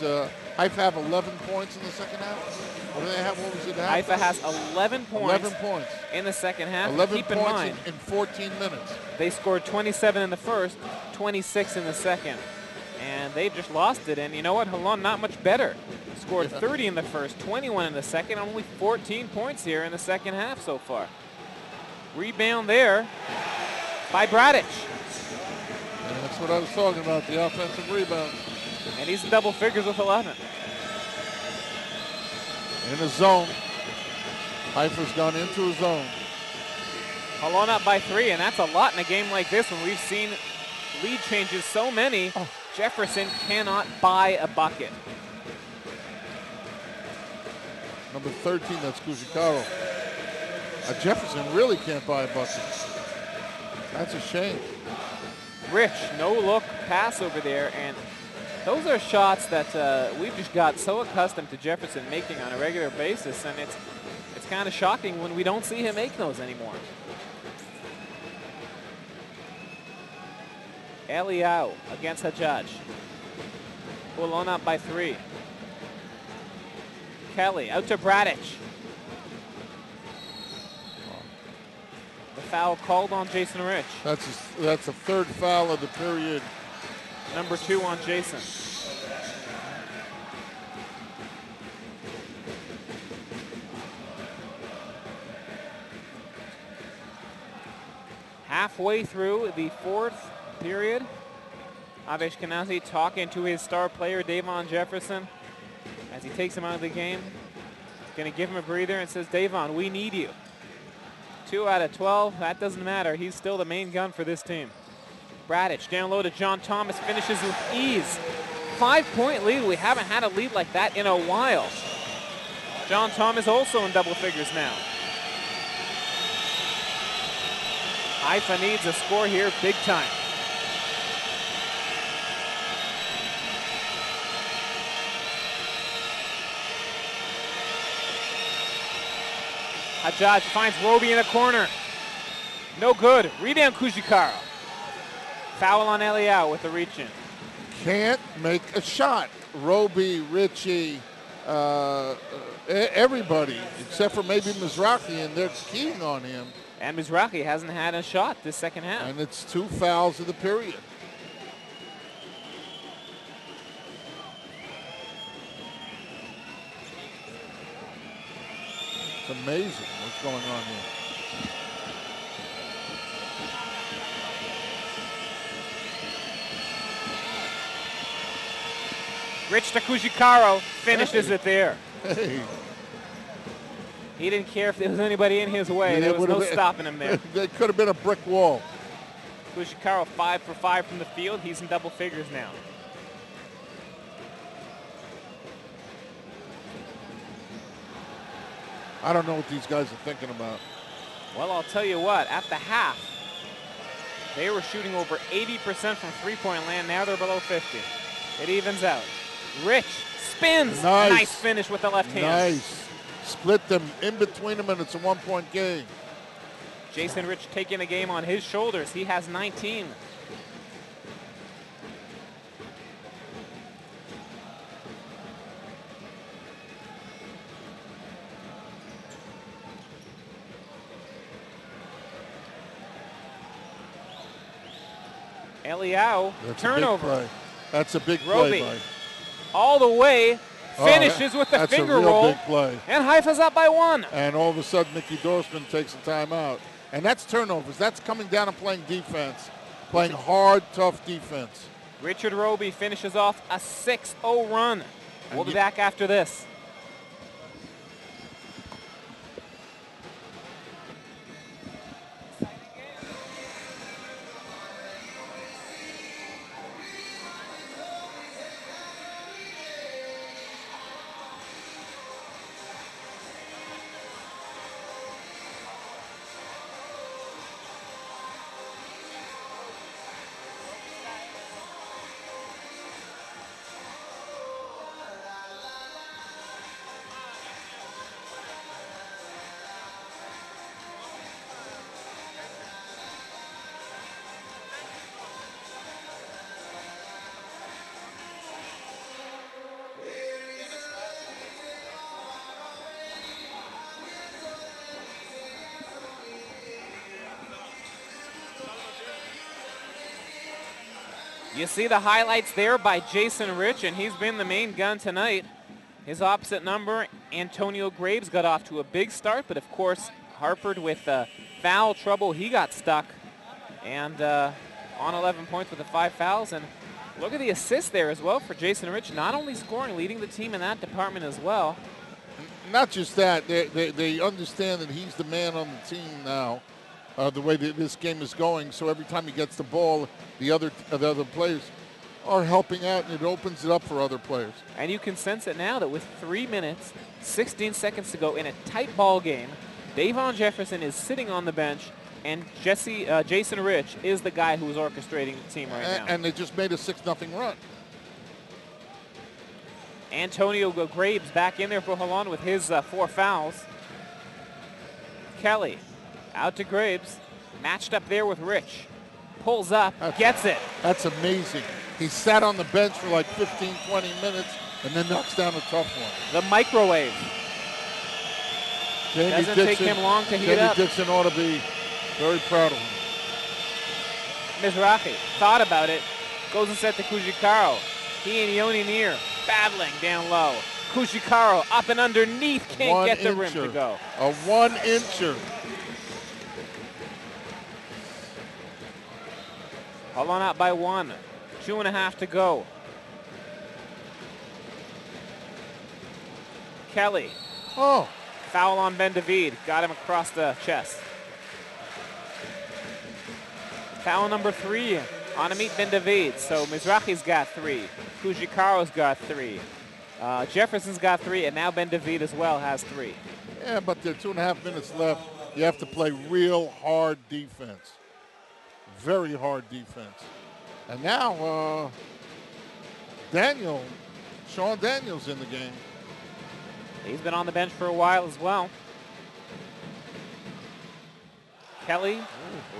Haifa have 11 points in the second half? What do they have? What was it? Haifa has 11 points. 11 points in the second half. 11 Keep points in mind, in 14 minutes. They scored 27 in the first, 26 in the second, and they just lost it. And you know what? Holon not much better. Scored 30 in the first, 21 in the second, only 14 points here in the second half so far. Rebound there by Bradich. And that's what I was talking about, the offensive rebounds. And he's in double figures with 11. In a zone. Haifa's gone into a zone. Holon up by 3, and that's a lot in a game like this when we've seen lead changes so many. Oh. Jefferson cannot buy a bucket. Number 13, that's Kujikaro. Jefferson really can't buy a bucket. That's a shame. Rich, no look pass over there, and those are shots that we've just got so accustomed to Jefferson making on a regular basis, and it's kind of shocking when we don't see him make those anymore. Eliau against Hajjaj. Holon up by 3. Kelly out to Bradich. The foul called on Jason Rich. That's a 3rd foul of the period. Number 2 on Jason. Halfway through the 4th period, Ashkenazi talking to his star player, Davon Jefferson, as he takes him out of the game. Going to give him a breather and says, Davon, we need you. 2 out of 12, that doesn't matter. He's still the main gun for this team. Bradich down low to John Thomas, finishes with ease. 5-point lead. We haven't had a lead like that in a while. John Thomas also in double figures now. Haifa needs a score here big time. Hajjaj finds Roby in the corner. No good. Rebound Kujikaro. Foul on Eliau with the reach in. Can't make a shot. Roby, Richie, everybody, except for maybe Mizrahi, and they're keying on him. And Mizrahi hasn't had a shot this second half. And it's 2 fouls of the period. It's amazing what's going on here. Rich Takujikaro finishes it there. Hey. He didn't care if there was anybody in his way. There was no stopping him there. There could have been a brick wall. Takujikaro 5 for 5 from the field. He's in double figures now. I don't know what these guys are thinking about. Well, I'll tell you what, at the half, they were shooting over 80% from three-point land. Now they're below 50. It evens out. Rich spins. Nice finish with the left hand. Nice. Split them in between them, and it's a 1-point game. Jason Rich taking the game on his shoulders. He has 19. Eliao, turnover. That's a big play. Roby, all the way, finishes with the finger roll. Big play. And Haifa's up by 1. And all of a sudden, Mickey Dorsman takes a timeout. And that's turnovers. That's coming down and playing defense, playing hard, tough defense. Richard Roby finishes off a 6-0 run. We'll be back after this. You see the highlights there by Jason Rich, and he's been the main gun tonight. His opposite number, Antonio Graves, got off to a big start, but of course, Harpered with foul trouble, he got stuck. And on 11 points with the 5 fouls. And look at the assist there as well for Jason Rich, not only scoring, leading the team in that department as well. Not just that, they understand that he's the man on the team now. The way that this game is going, so every time he gets the ball, the other players are helping out, and it opens it up for other players. And you can sense it now that with 3 minutes, 16 seconds to go in a tight ball game, Davon Jefferson is sitting on the bench, and Jason Rich is the guy who is orchestrating the team right now. And they just made a 6-0 run. Antonio Graves back in there for Holon with his 4 fouls. Kelly out to Graves, matched up there with Rich. Pulls up, gets it. That's amazing. He sat on the bench for like 15, 20 minutes and then knocks down a tough one. The microwave. Doesn't take him long to heat up. Jamie Dixon ought to be very proud of him. Mizrahi thought about it, goes and set to Kujikaro. He and Yoni Neer battling down low. Kujikaro up and underneath, can't get the rim to go. A 1-incher. Holon up by 1. 2.5 to go. Kelly. Oh. Foul on Ben David. Got him across the chest. Foul number 3 on Amit Ben David. So Mizrahi's got 3. Kujikaro's got 3. Jefferson's got 3, and now Ben David as well has 3. Yeah, but there are 2.5 minutes left. You have to play real hard defense. Very hard defense. And now Sean Daniels in the game. He's been on the bench for a while as well. Kelly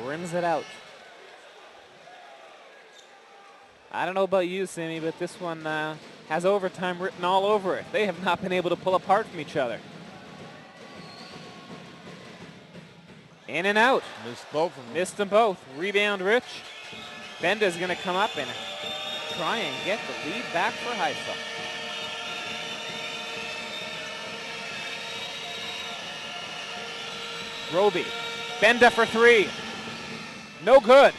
rims it out. I don't know about you, Sammy, but this one has overtime written all over it. They have not been able to pull apart from each other. In and out. Missed both of them. Missed them both. Rebound Rich. Benda's going to come up and try and get the lead back for Haifa. Roby. Benda for three. No good.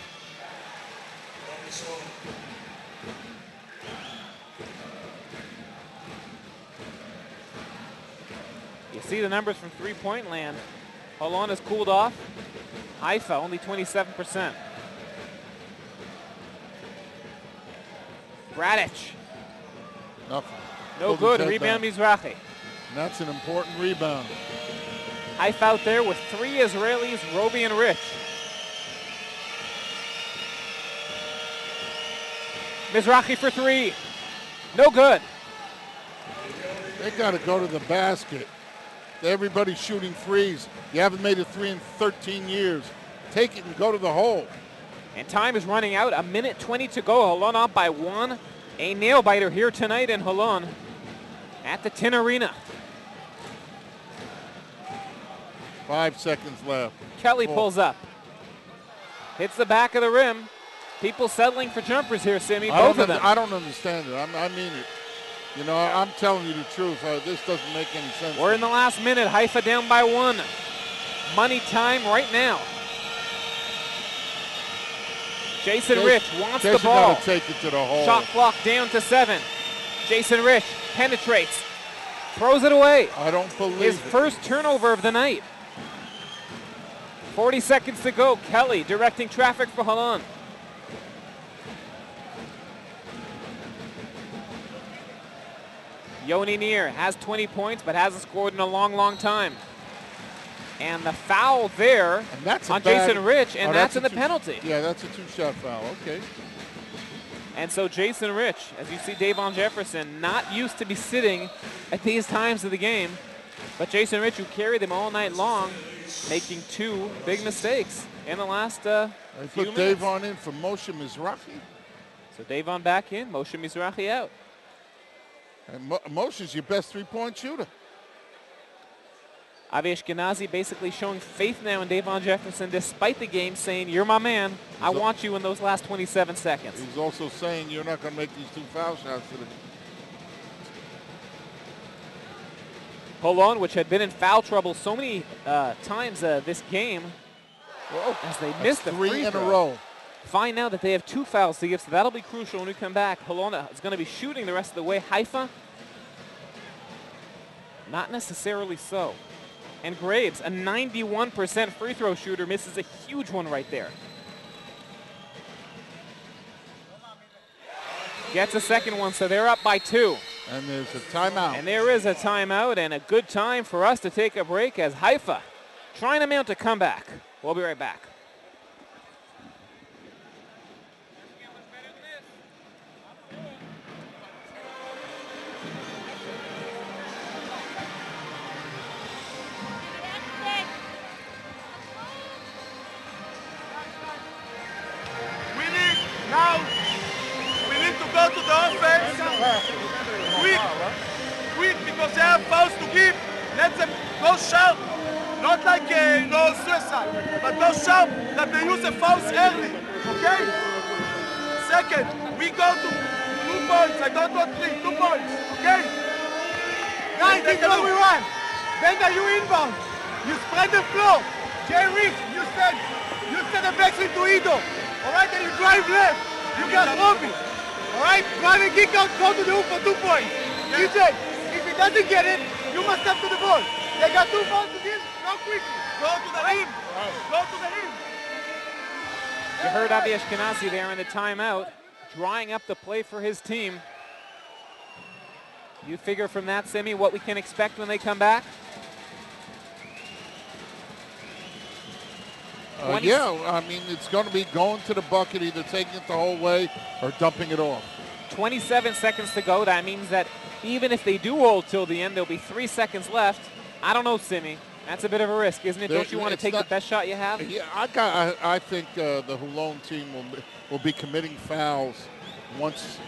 You see the numbers from three-point land. Holon has cooled off. Haifa only 27%. Bradic. Nothing. No good. Rebound Mizrahi. And that's an important rebound. Haifa out there with three Israelis, Roby and Rich. Mizrahi for three. No good. They got to go to the basket. Everybody's shooting threes. You haven't made a three in 13 years. Take it and go to the hole. And time is running out. 1:20 to go. Holon up by one. A nail-biter here tonight in Holon at the Tin Arena. 5 seconds left. Kelly pulls up. Hits the back of the rim. People settling for jumpers here, Simi. Both of them. I don't understand it. I mean it. You know, I'm telling you the truth. This doesn't make any sense. We're in the last minute. Haifa down by one. Money time right now. Jason Rich wants the ball. Gotta take it to the hole. Shot clock down to 7. Jason Rich penetrates. Throws it away. I don't believe his it. First turnover of the night. 40 seconds to go. Kelly directing traffic for Holon. Yoni Neer has 20 points, but hasn't scored in a long, long time. And the foul there on Jason Rich, and that's in the penalty. Yeah, that's a two-shot foul. Okay. And so Jason Rich, as you see Davon Jefferson, not used to be sitting at these times of the game, but Jason Rich, who carried them all night long, making two big mistakes in the last few minutes. They put Davon in for Moshe Mizrahi. So Davon back in, Moshe Mizrahi out. And Moshe's your best three-point shooter. Avi Ashkenazi basically showing faith now in Davon Jefferson despite the game, saying, you're my man. I want you in those last 27 seconds. He's also saying you're not going to make these two foul shots. Holon, which had been in foul trouble so many times this game, as they missed the free in throw. a row. Find now that they have two fouls to give, so that'll be crucial when we come back. Holon is going to be shooting the rest of the way. Haifa, not necessarily so. And Graves, a 91% free throw shooter, misses a huge one right there. Gets a second one, so they're up by 2. And there's a timeout. And there is a timeout, and a good time for us to take a break as Haifa trying to mount a comeback. We'll be right back. Now, we need to go to the offense quick, because they have fouls to give. Let them go sharp, not like suicide, but go sharp that they use the fouls early, okay? Second, we go to 2 points. I don't want 3, 2 points, okay? Guys, this is what we want. Benda, you inbound. You spread the floor. Jay Rich, you send the backstreet to Ido. All right, then you drive left. You got Roby. All right, drive and kick out, go to the hoop for 2 points. DJ, if he doesn't get it, you must step to the ball. They got 2 balls to give, go quickly. Go to the rim. Go to the rim. You heard Avi Ashkenazi there in the timeout, drawing up the play for his team. You figure from that, Simi, what we can expect when they come back? Yeah, I mean, it's going to be going to the bucket, either taking it the whole way or dumping it off. 27 seconds to go. That means that even if they do hold till the end, there'll be 3 seconds left. I don't know, Simi. That's a bit of a risk, isn't it? Don't you want to take the best shot you have? Yeah, I think the Holon team will be committing fouls once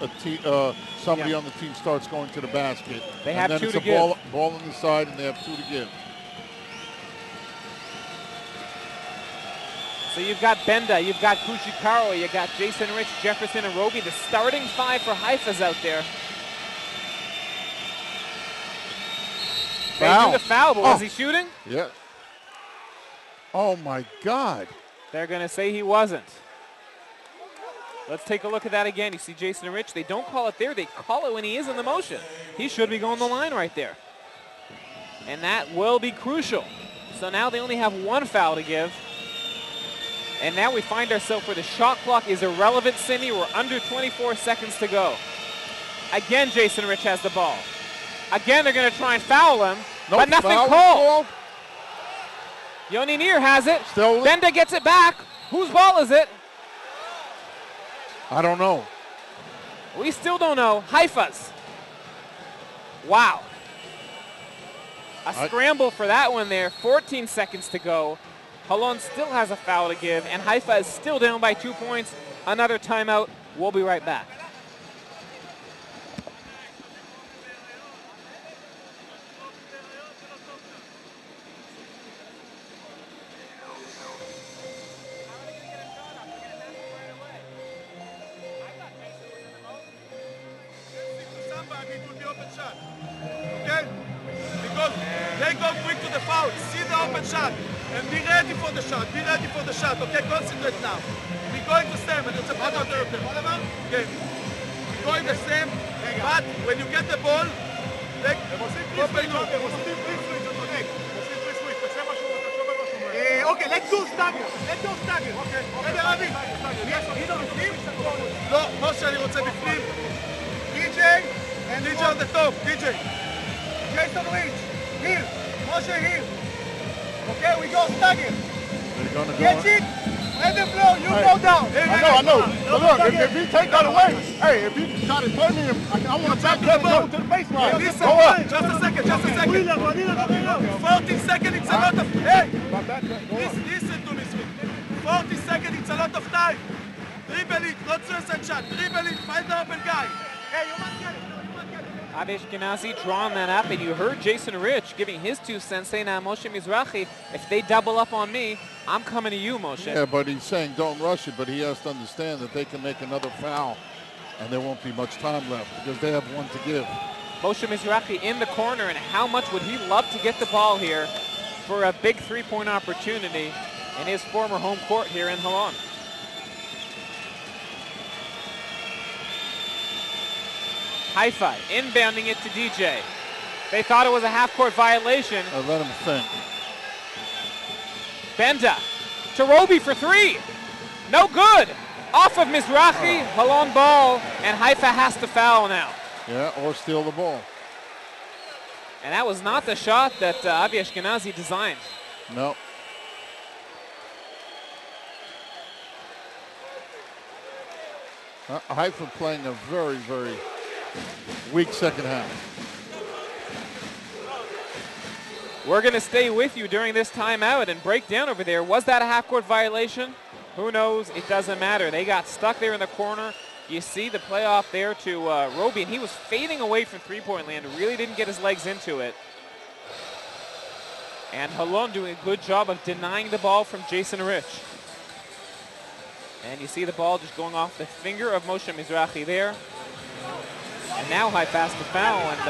somebody on the team starts going to the basket. They have and then 2 it's to a give. ball on the side, and they have 2 to give. So you've got Benda, you've got Kushikaro, you got Jason Rich, Jefferson, and Roby. The starting 5 for Haifa's out there. They do the foul, but was he shooting? Yeah. Oh, my God. They're going to say he wasn't. Let's take a look at that again. You see Jason Rich. They don't call it there. They call it when he is in the motion. He should be going the line right there. And that will be crucial. So now they only have 1 foul to give. And now we find ourselves where the shot clock is irrelevant, Cindy. We're under 24 seconds to go. Again, Jason Rich has the ball. Again, they're going to try and foul him, but nothing called. Yoni Neer has it. Benda gets it back. Whose ball is it? I don't know. We still don't know. Haifa's. Wow. A scramble for that one there. 14 seconds to go. Holon still has a foul to give, and Haifa is still down by 2 points. Another timeout. We'll be right back. Shot and be ready for the shot. Be ready for the shot. Okay, concentrate now. We're going to stem and it's a better okay. We're going to stem, but when you get the ball, take okay, let's do stagger. Let's do stagger. Okay. לא, משה, אני רוצה בפנים. DJ and DJ on the top. DJ. Jason Rich. Here. Moshe here. Okay, we go stagger. They're going to go. Catch it. Let them blow. You go down. I know. But look, if he take that away, hey, if you try to play me, I want to back that and go to the baseline. Listen, just a second. 40 seconds, it's a lot of... Hey! Listen to me, sweet. 40 seconds, it's a lot of time. Dribble it, not suicide shot. Dribble it, find the open guy. Hey, you must get it. Avi Ashkenazi drawing that up, and you heard Jason Rich giving his 2 cents, saying, now Moshe Mizrahi, if they double up on me, I'm coming to you, Moshe. Yeah, but he's saying don't rush it, but he has to understand that they can make another foul, and there won't be much time left because they have 1 to give. Moshe Mizrahi in the corner, and how much would he love to get the ball here for a big 3-point opportunity in his former home court here in Holon. Haifa inbounding it to DJ. They thought it was a half-court violation. I let him think. Benda to Roby for 3. No good. Off of Mizrahi, Holon ball, and Haifa has to foul now. Yeah, or steal the ball. And that was not the shot that Avi Ashkenazi designed. No. Haifa playing a very, very weak second half. We're going to stay with you during this timeout and break down over there. Was that a half-court violation? Who knows? It doesn't matter. They got stuck there in the corner. You see the playoff there to Roby, and he was fading away from three-point land. Really didn't get his legs into it. And Holon doing a good job of denying the ball from Jason Rich. And you see the ball just going off the finger of Moshe Mizrahi there. And now Haifa has to foul, and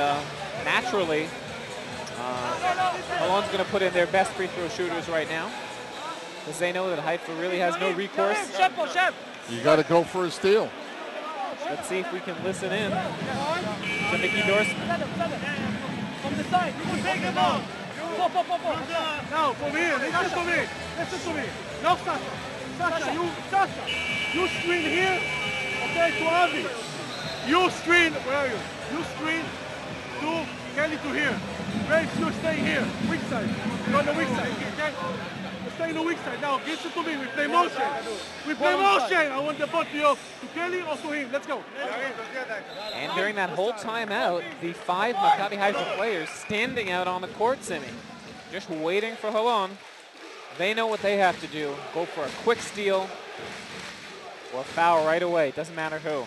naturally, Holon's going to put in their best free throw shooters right now, because they know that Haifa really has no recourse. You got to go for a steal. Let's see if we can listen in to Mickey Dorsey. From the side, you can take them out. Now, for me, listen to me. No, Sasha, you screen here, okay, to Avi. You screen, where are you? You screen to Kelly to here. Graves, you stay here, weak side. You're on the weak side, okay? You stay in the weak side. Now, listen to me, we play motion. We play motion. I want the ball to Kelly or to him. Let's go. And during that whole timeout, the 5 Maccabi Haifa players standing out on the court, Simi, just waiting for Holon. They know what they have to do. Go for a quick steal or foul right away. Doesn't matter who.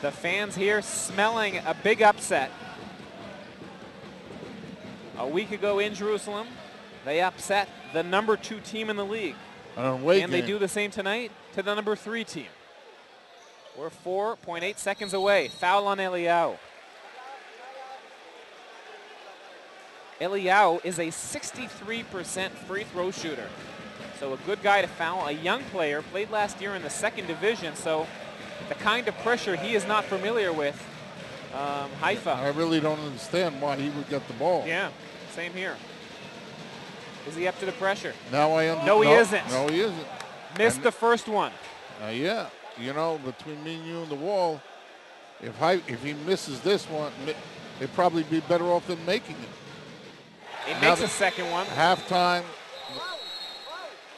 The fans here smelling a big upset. A week ago in Jerusalem, they upset the #2 team in the league. And they do the same tonight to the #3 team. We're 4.8 seconds away. Foul on Eliyahu. Eliyahu is a 63% free throw shooter. So a good guy to foul. A young player, played last year in the 2nd division, so the kind of pressure he is not familiar with. Haifa. I really don't understand why he would get the ball. Yeah, same here. Is he up to the pressure? Now I understand. No, he isn't. No, he isn't. Missed the first one. Yeah, you know, between me and you and the wall, if he misses this one, it'd probably be better off than making it. He makes a second one. Halftime.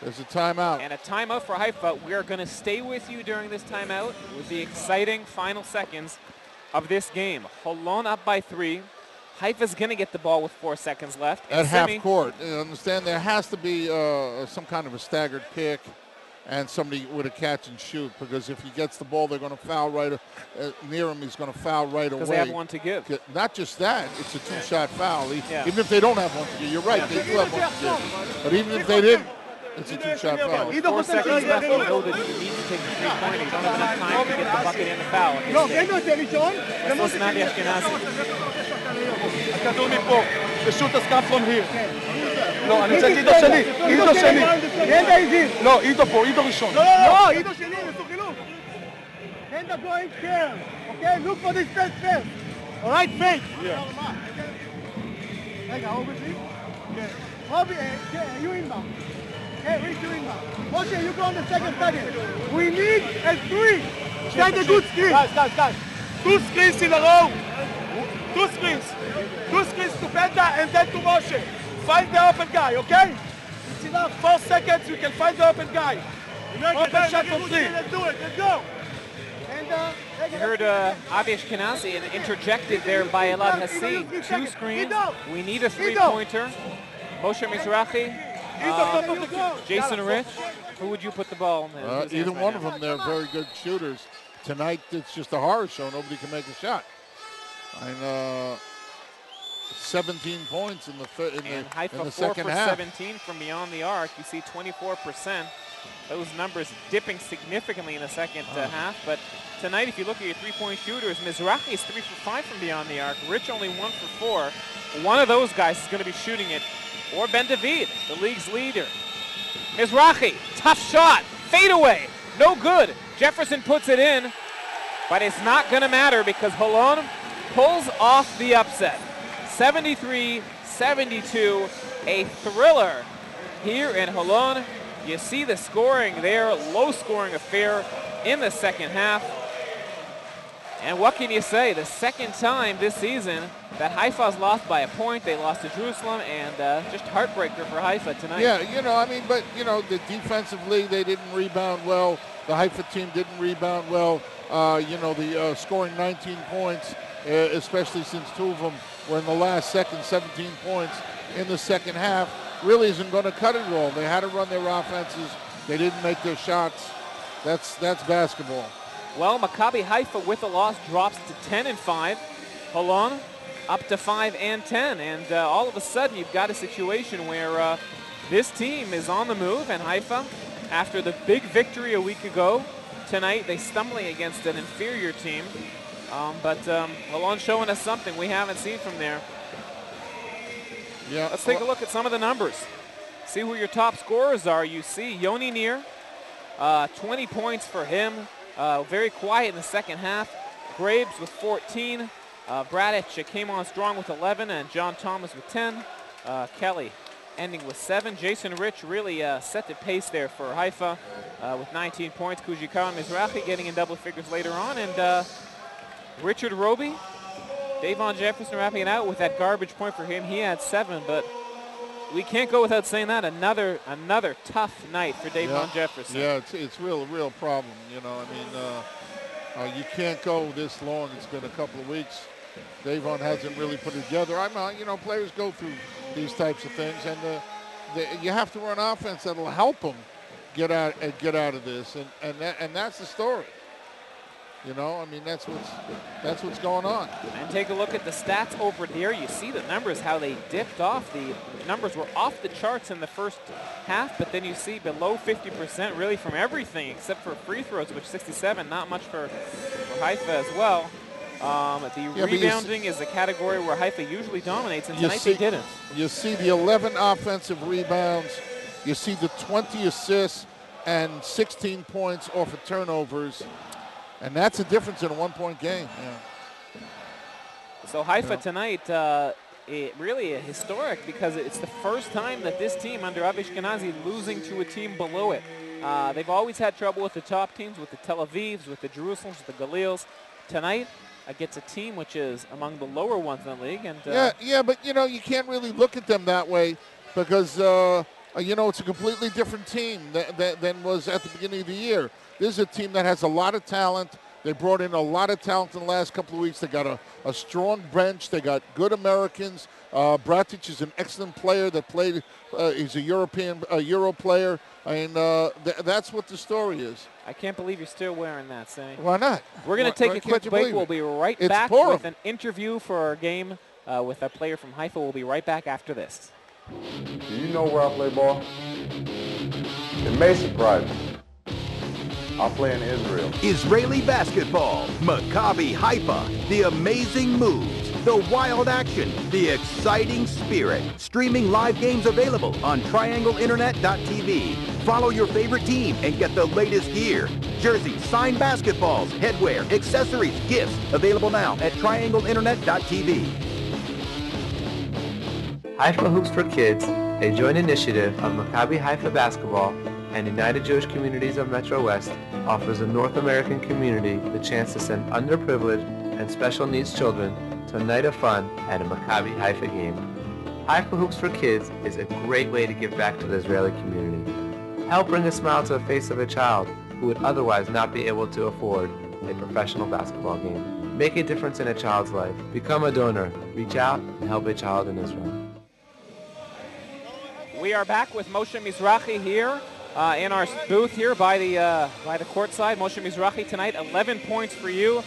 There's a timeout. And a timeout for Haifa. We are going to stay with you during this timeout with the exciting final seconds of this game. Holon up by 3. Haifa's going to get the ball with 4 seconds left. At half court. You understand, there has to be some kind of a staggered pick and somebody with a catch and shoot, because if he gets the ball, they're going to foul right near him. He's going to foul right away. Because they have one to give. Not just that, it's a 2-shot foul. Even if they don't have one to give, you're right, they do have one to give. But even if they didn't, it's a 2-shot foul. 4 seconds left. You know that you need to take the 3-pointer. You don't have enough time to get the bucket and the foul. Let's listen to Maccabi Ashkenazi. הכדור מפה, פשוט הסקאפ from here. לא, אני רוצה את עידו שלי, עידו שלי. לא, עידו פה, עידו ראשון. לא, עידו שלי, נעשו חילוף. Henda going here. Okay, look for this space first. All right, fake. רגע, אוברי. אוברי, you inbound. Hey, reach you inbound. Moshe, you go on the second target. We need a 3. Send a good screen. Guys. 2 screens in a row. 2 screens. 2 screens to Benda and then to Moshe. Find the open guy, okay? It's enough. 4 seconds, you can find the open guy. Open shot from 3. Let's do it. Let's go. You heard Avi Ashkenazi and interjected there by Elad Hassi. 2 screens. We need a 3-pointer. Moshe Mizrahi. Jason Rich. Who would you put the ball in? Either one of them, they're very good shooters. Tonight, it's just a horror show. Nobody can make a shot. And 17 points in the second half. 17 from beyond the arc. You see 24%. Those numbers dipping significantly in the second half. But tonight, if you look at your 3-point shooters, Mizrahi is 3 for 5 from beyond the arc. Rich only 1 for 4. One of those guys is going to be shooting it. Or Ben David, the league's leader. Mizrahi, tough shot, fade away, no good. Jefferson puts it in, but it's not going to matter because Holon pulls off the upset. 73-72, a thriller here in Holon. You see the scoring there, low-scoring affair in the second half. And what can you say? The second time this season that Haifa's lost by a point. They lost to Jerusalem, and just heartbreaker for Haifa tonight. Yeah, you know, I mean, but, you know, the defensively, they didn't rebound well. The Haifa team didn't rebound well. You know, the scoring 19 points, especially since 2 of them were in the last second, 17 points in the second half, really isn't going to cut it all. They had to run their offenses. They didn't make their shots. That's basketball. Well, Maccabi Haifa with a loss drops to 10-5. Holon up to 5-10. And all of a sudden, you've got a situation where this team is on the move. And Haifa, after the big victory a week ago, tonight they stumbling against an inferior team. But Holon showing us something we haven't seen from there. Yeah. Let's take a look at some of the numbers. See who your top scorers are. You see Yoni Nir, 20 points for him. Very quiet in the second half. Graves with 14. Bradic came on strong with 11, and John Thomas with 10. Kelly ending with 7. Jason Rich really set the pace there for Haifa with 19 points. Kujikar and Mizrahi getting in double figures later on. And Richard Roby, Davon Jefferson wrapping it out with that garbage point for him. He had 7, but we can't go without saying that. Another tough night for Davon Jefferson. Yeah, it's real problem. You know, I mean, you can't go this long. It's been a couple of weeks. Davon hasn't really put it together. You know, players go through these types of things, and you have to run offense that'll help them get out of this, and that's the story. You know, I mean, that's what's going on. And take a look at the stats over there. You see the numbers, how they dipped off. The numbers were off the charts in the first half, but then you see below 50% really from everything except for free throws, which 67, not much for Haifa as well. The rebounding is a category where Haifa usually dominates, and tonight they didn't. You see the 11 offensive rebounds. You see the 20 assists and 16 points off of turnovers. And that's a difference in a one-point game. Yeah. So Haifa tonight, really historic because it's the first time that this team under Avi Ashkenazi losing to a team below it. They've always had trouble with the top teams, with the Tel Avivs, with the Jerusalems, with the Galils. Tonight, against a team which is among the lower ones in the league. And yeah, but you know, you can't really look at them that way because you know, it's a completely different team than was at the beginning of the year. This is a team that has a lot of talent. They brought in a lot of talent in the last couple of weeks. They got a strong bench. They got good Americans. Bratic is an excellent player that played. He's a Euro player. I mean, that's what the story is. I can't believe you're still wearing that, Sammy. Why not? We're going to take a quick break. We'll be right back with an interview for our game with a player from Haifa. We'll be right back after this. Do you know where I play ball? It may surprise you. I play in Israel. Israeli basketball, Maccabi Haifa, the amazing moves, the wild action, the exciting spirit. Streaming live games available on triangleinternet.tv. Follow your favorite team and get the latest gear. Jerseys, signed basketballs, headwear, accessories, gifts, available now at triangleinternet.tv. Haifa Hoops for Kids, a joint initiative of Maccabi Haifa Basketball and United Jewish Communities of Metro West, offers the North American community the chance to send underprivileged and special needs children to a night of fun at a Maccabi Haifa game. Haifa Hoops for Kids is a great way to give back to the Israeli community. Help bring a smile to the face of a child who would otherwise not be able to afford a professional basketball game. Make a difference in a child's life. Become a donor. Reach out and help a child in Israel. We are back with Moshe Mizrahi here in our booth here by the court side. Moshe Mizrahi tonight, 11 points for you,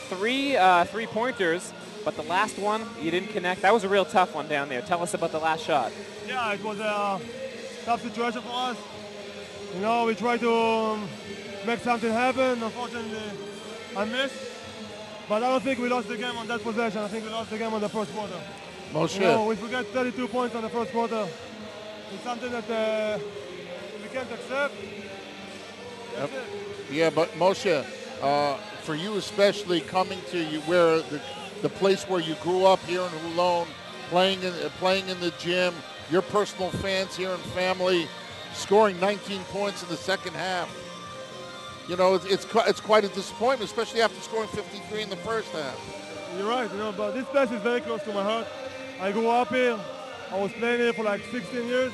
three three-pointers, but the last one you didn't connect. That was a real tough one down there. Tell us about the last shot. Yeah, it was a tough situation for us. You know, we tried to make something happen. Unfortunately, I missed. But I don't think we lost the game on that possession. I think we lost the game on the first quarter. Moshe. You know, if we get 32 points on the first quarter, it's something that we can't accept. That's it. Yeah, but Moshe, for you especially, coming to you where the place where you grew up here in Holon, playing in the gym, your personal fans here and family, scoring 19 points in the second half. You know, it's quite a disappointment, especially after scoring 53 in the first half. You're right, you know, but this place is very close to my heart. I grew up here. I was playing here for like 16 years,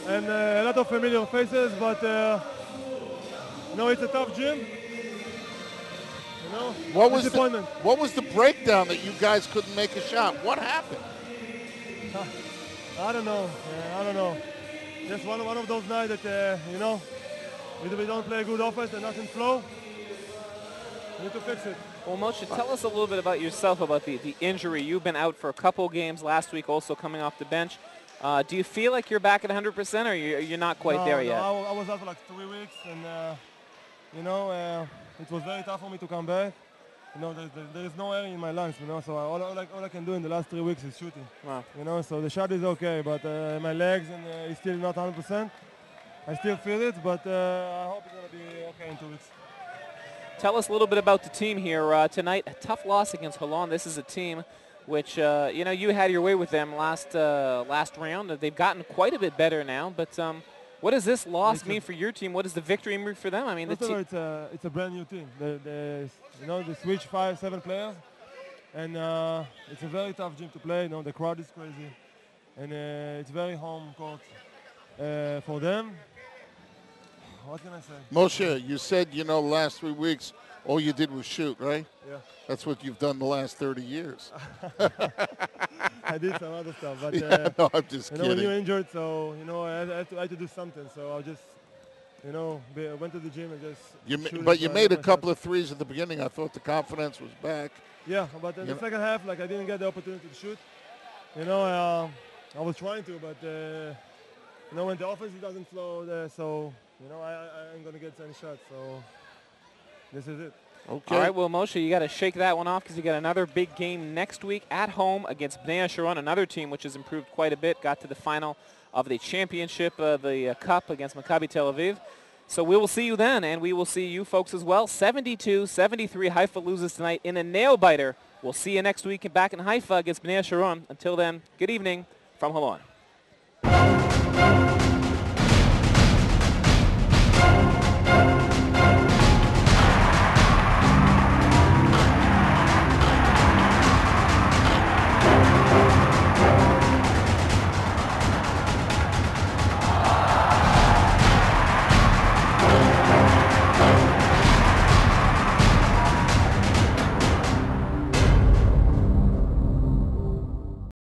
and a lot of familiar faces, but you know, it's a tough gym. You know, what was the breakdown that you guys couldn't make a shot? What happened? I don't know. I don't know. Just one of those nights that you know, we don't play good offense and nothing flow. We need to fix it. Well, Moshe, tell us a little bit about yourself, about the injury. You've been out for a couple games last week, also coming off the bench. Do you feel like you're back at 100%, or you're not quite there yet? I was out for like 3 weeks, and you know, it was very tough for me to come back. You know, there is no air in my lungs, you know, so all I can do in the last 3 weeks is shooting. Wow. You know, so the shot is okay, but my legs and it's still not 100%. I still feel it, but I hope it's going to be okay in 2 weeks. Tell us a little bit about the team here tonight. A tough loss against Holon. This is a team which, you know, you had your way with them last round. They've gotten quite a bit better now, but what does this loss mean for your team? What does the victory mean for them? I mean, it's a brand new team. You know, they switch 5-7 players, and it's a very tough gym to play. You know, the crowd is crazy, and it's very home court for them. What can I say? Moshe, you said, you know, last 3 weeks, all you did was shoot, right? Yeah. That's what you've done the last 30 years. I did some other stuff, but yeah, no, I'm just you kidding. know, when you're injured, so you know, I had to do something. So I just you know, went to the gym and just But you made a couple of threes at the beginning. I thought the confidence was back. Yeah, but in the second half, like, I didn't get the opportunity to shoot. You know, I was trying to, but, you know, when the offense doesn't flow there, so, you know, I ain't going to get any shots. So this is it. Okay. All right, well, Moshe, you got to shake that one off because you got another big game next week at home against Bnei Sharon, another team which has improved quite a bit, got to the final of the championship, the Cup against Maccabi Tel Aviv. So we will see you then, and we will see you folks as well. 72-73, Haifa loses tonight in a nail-biter. We'll see you next week back in Haifa against Bnei Sharon. Until then, good evening from Holon.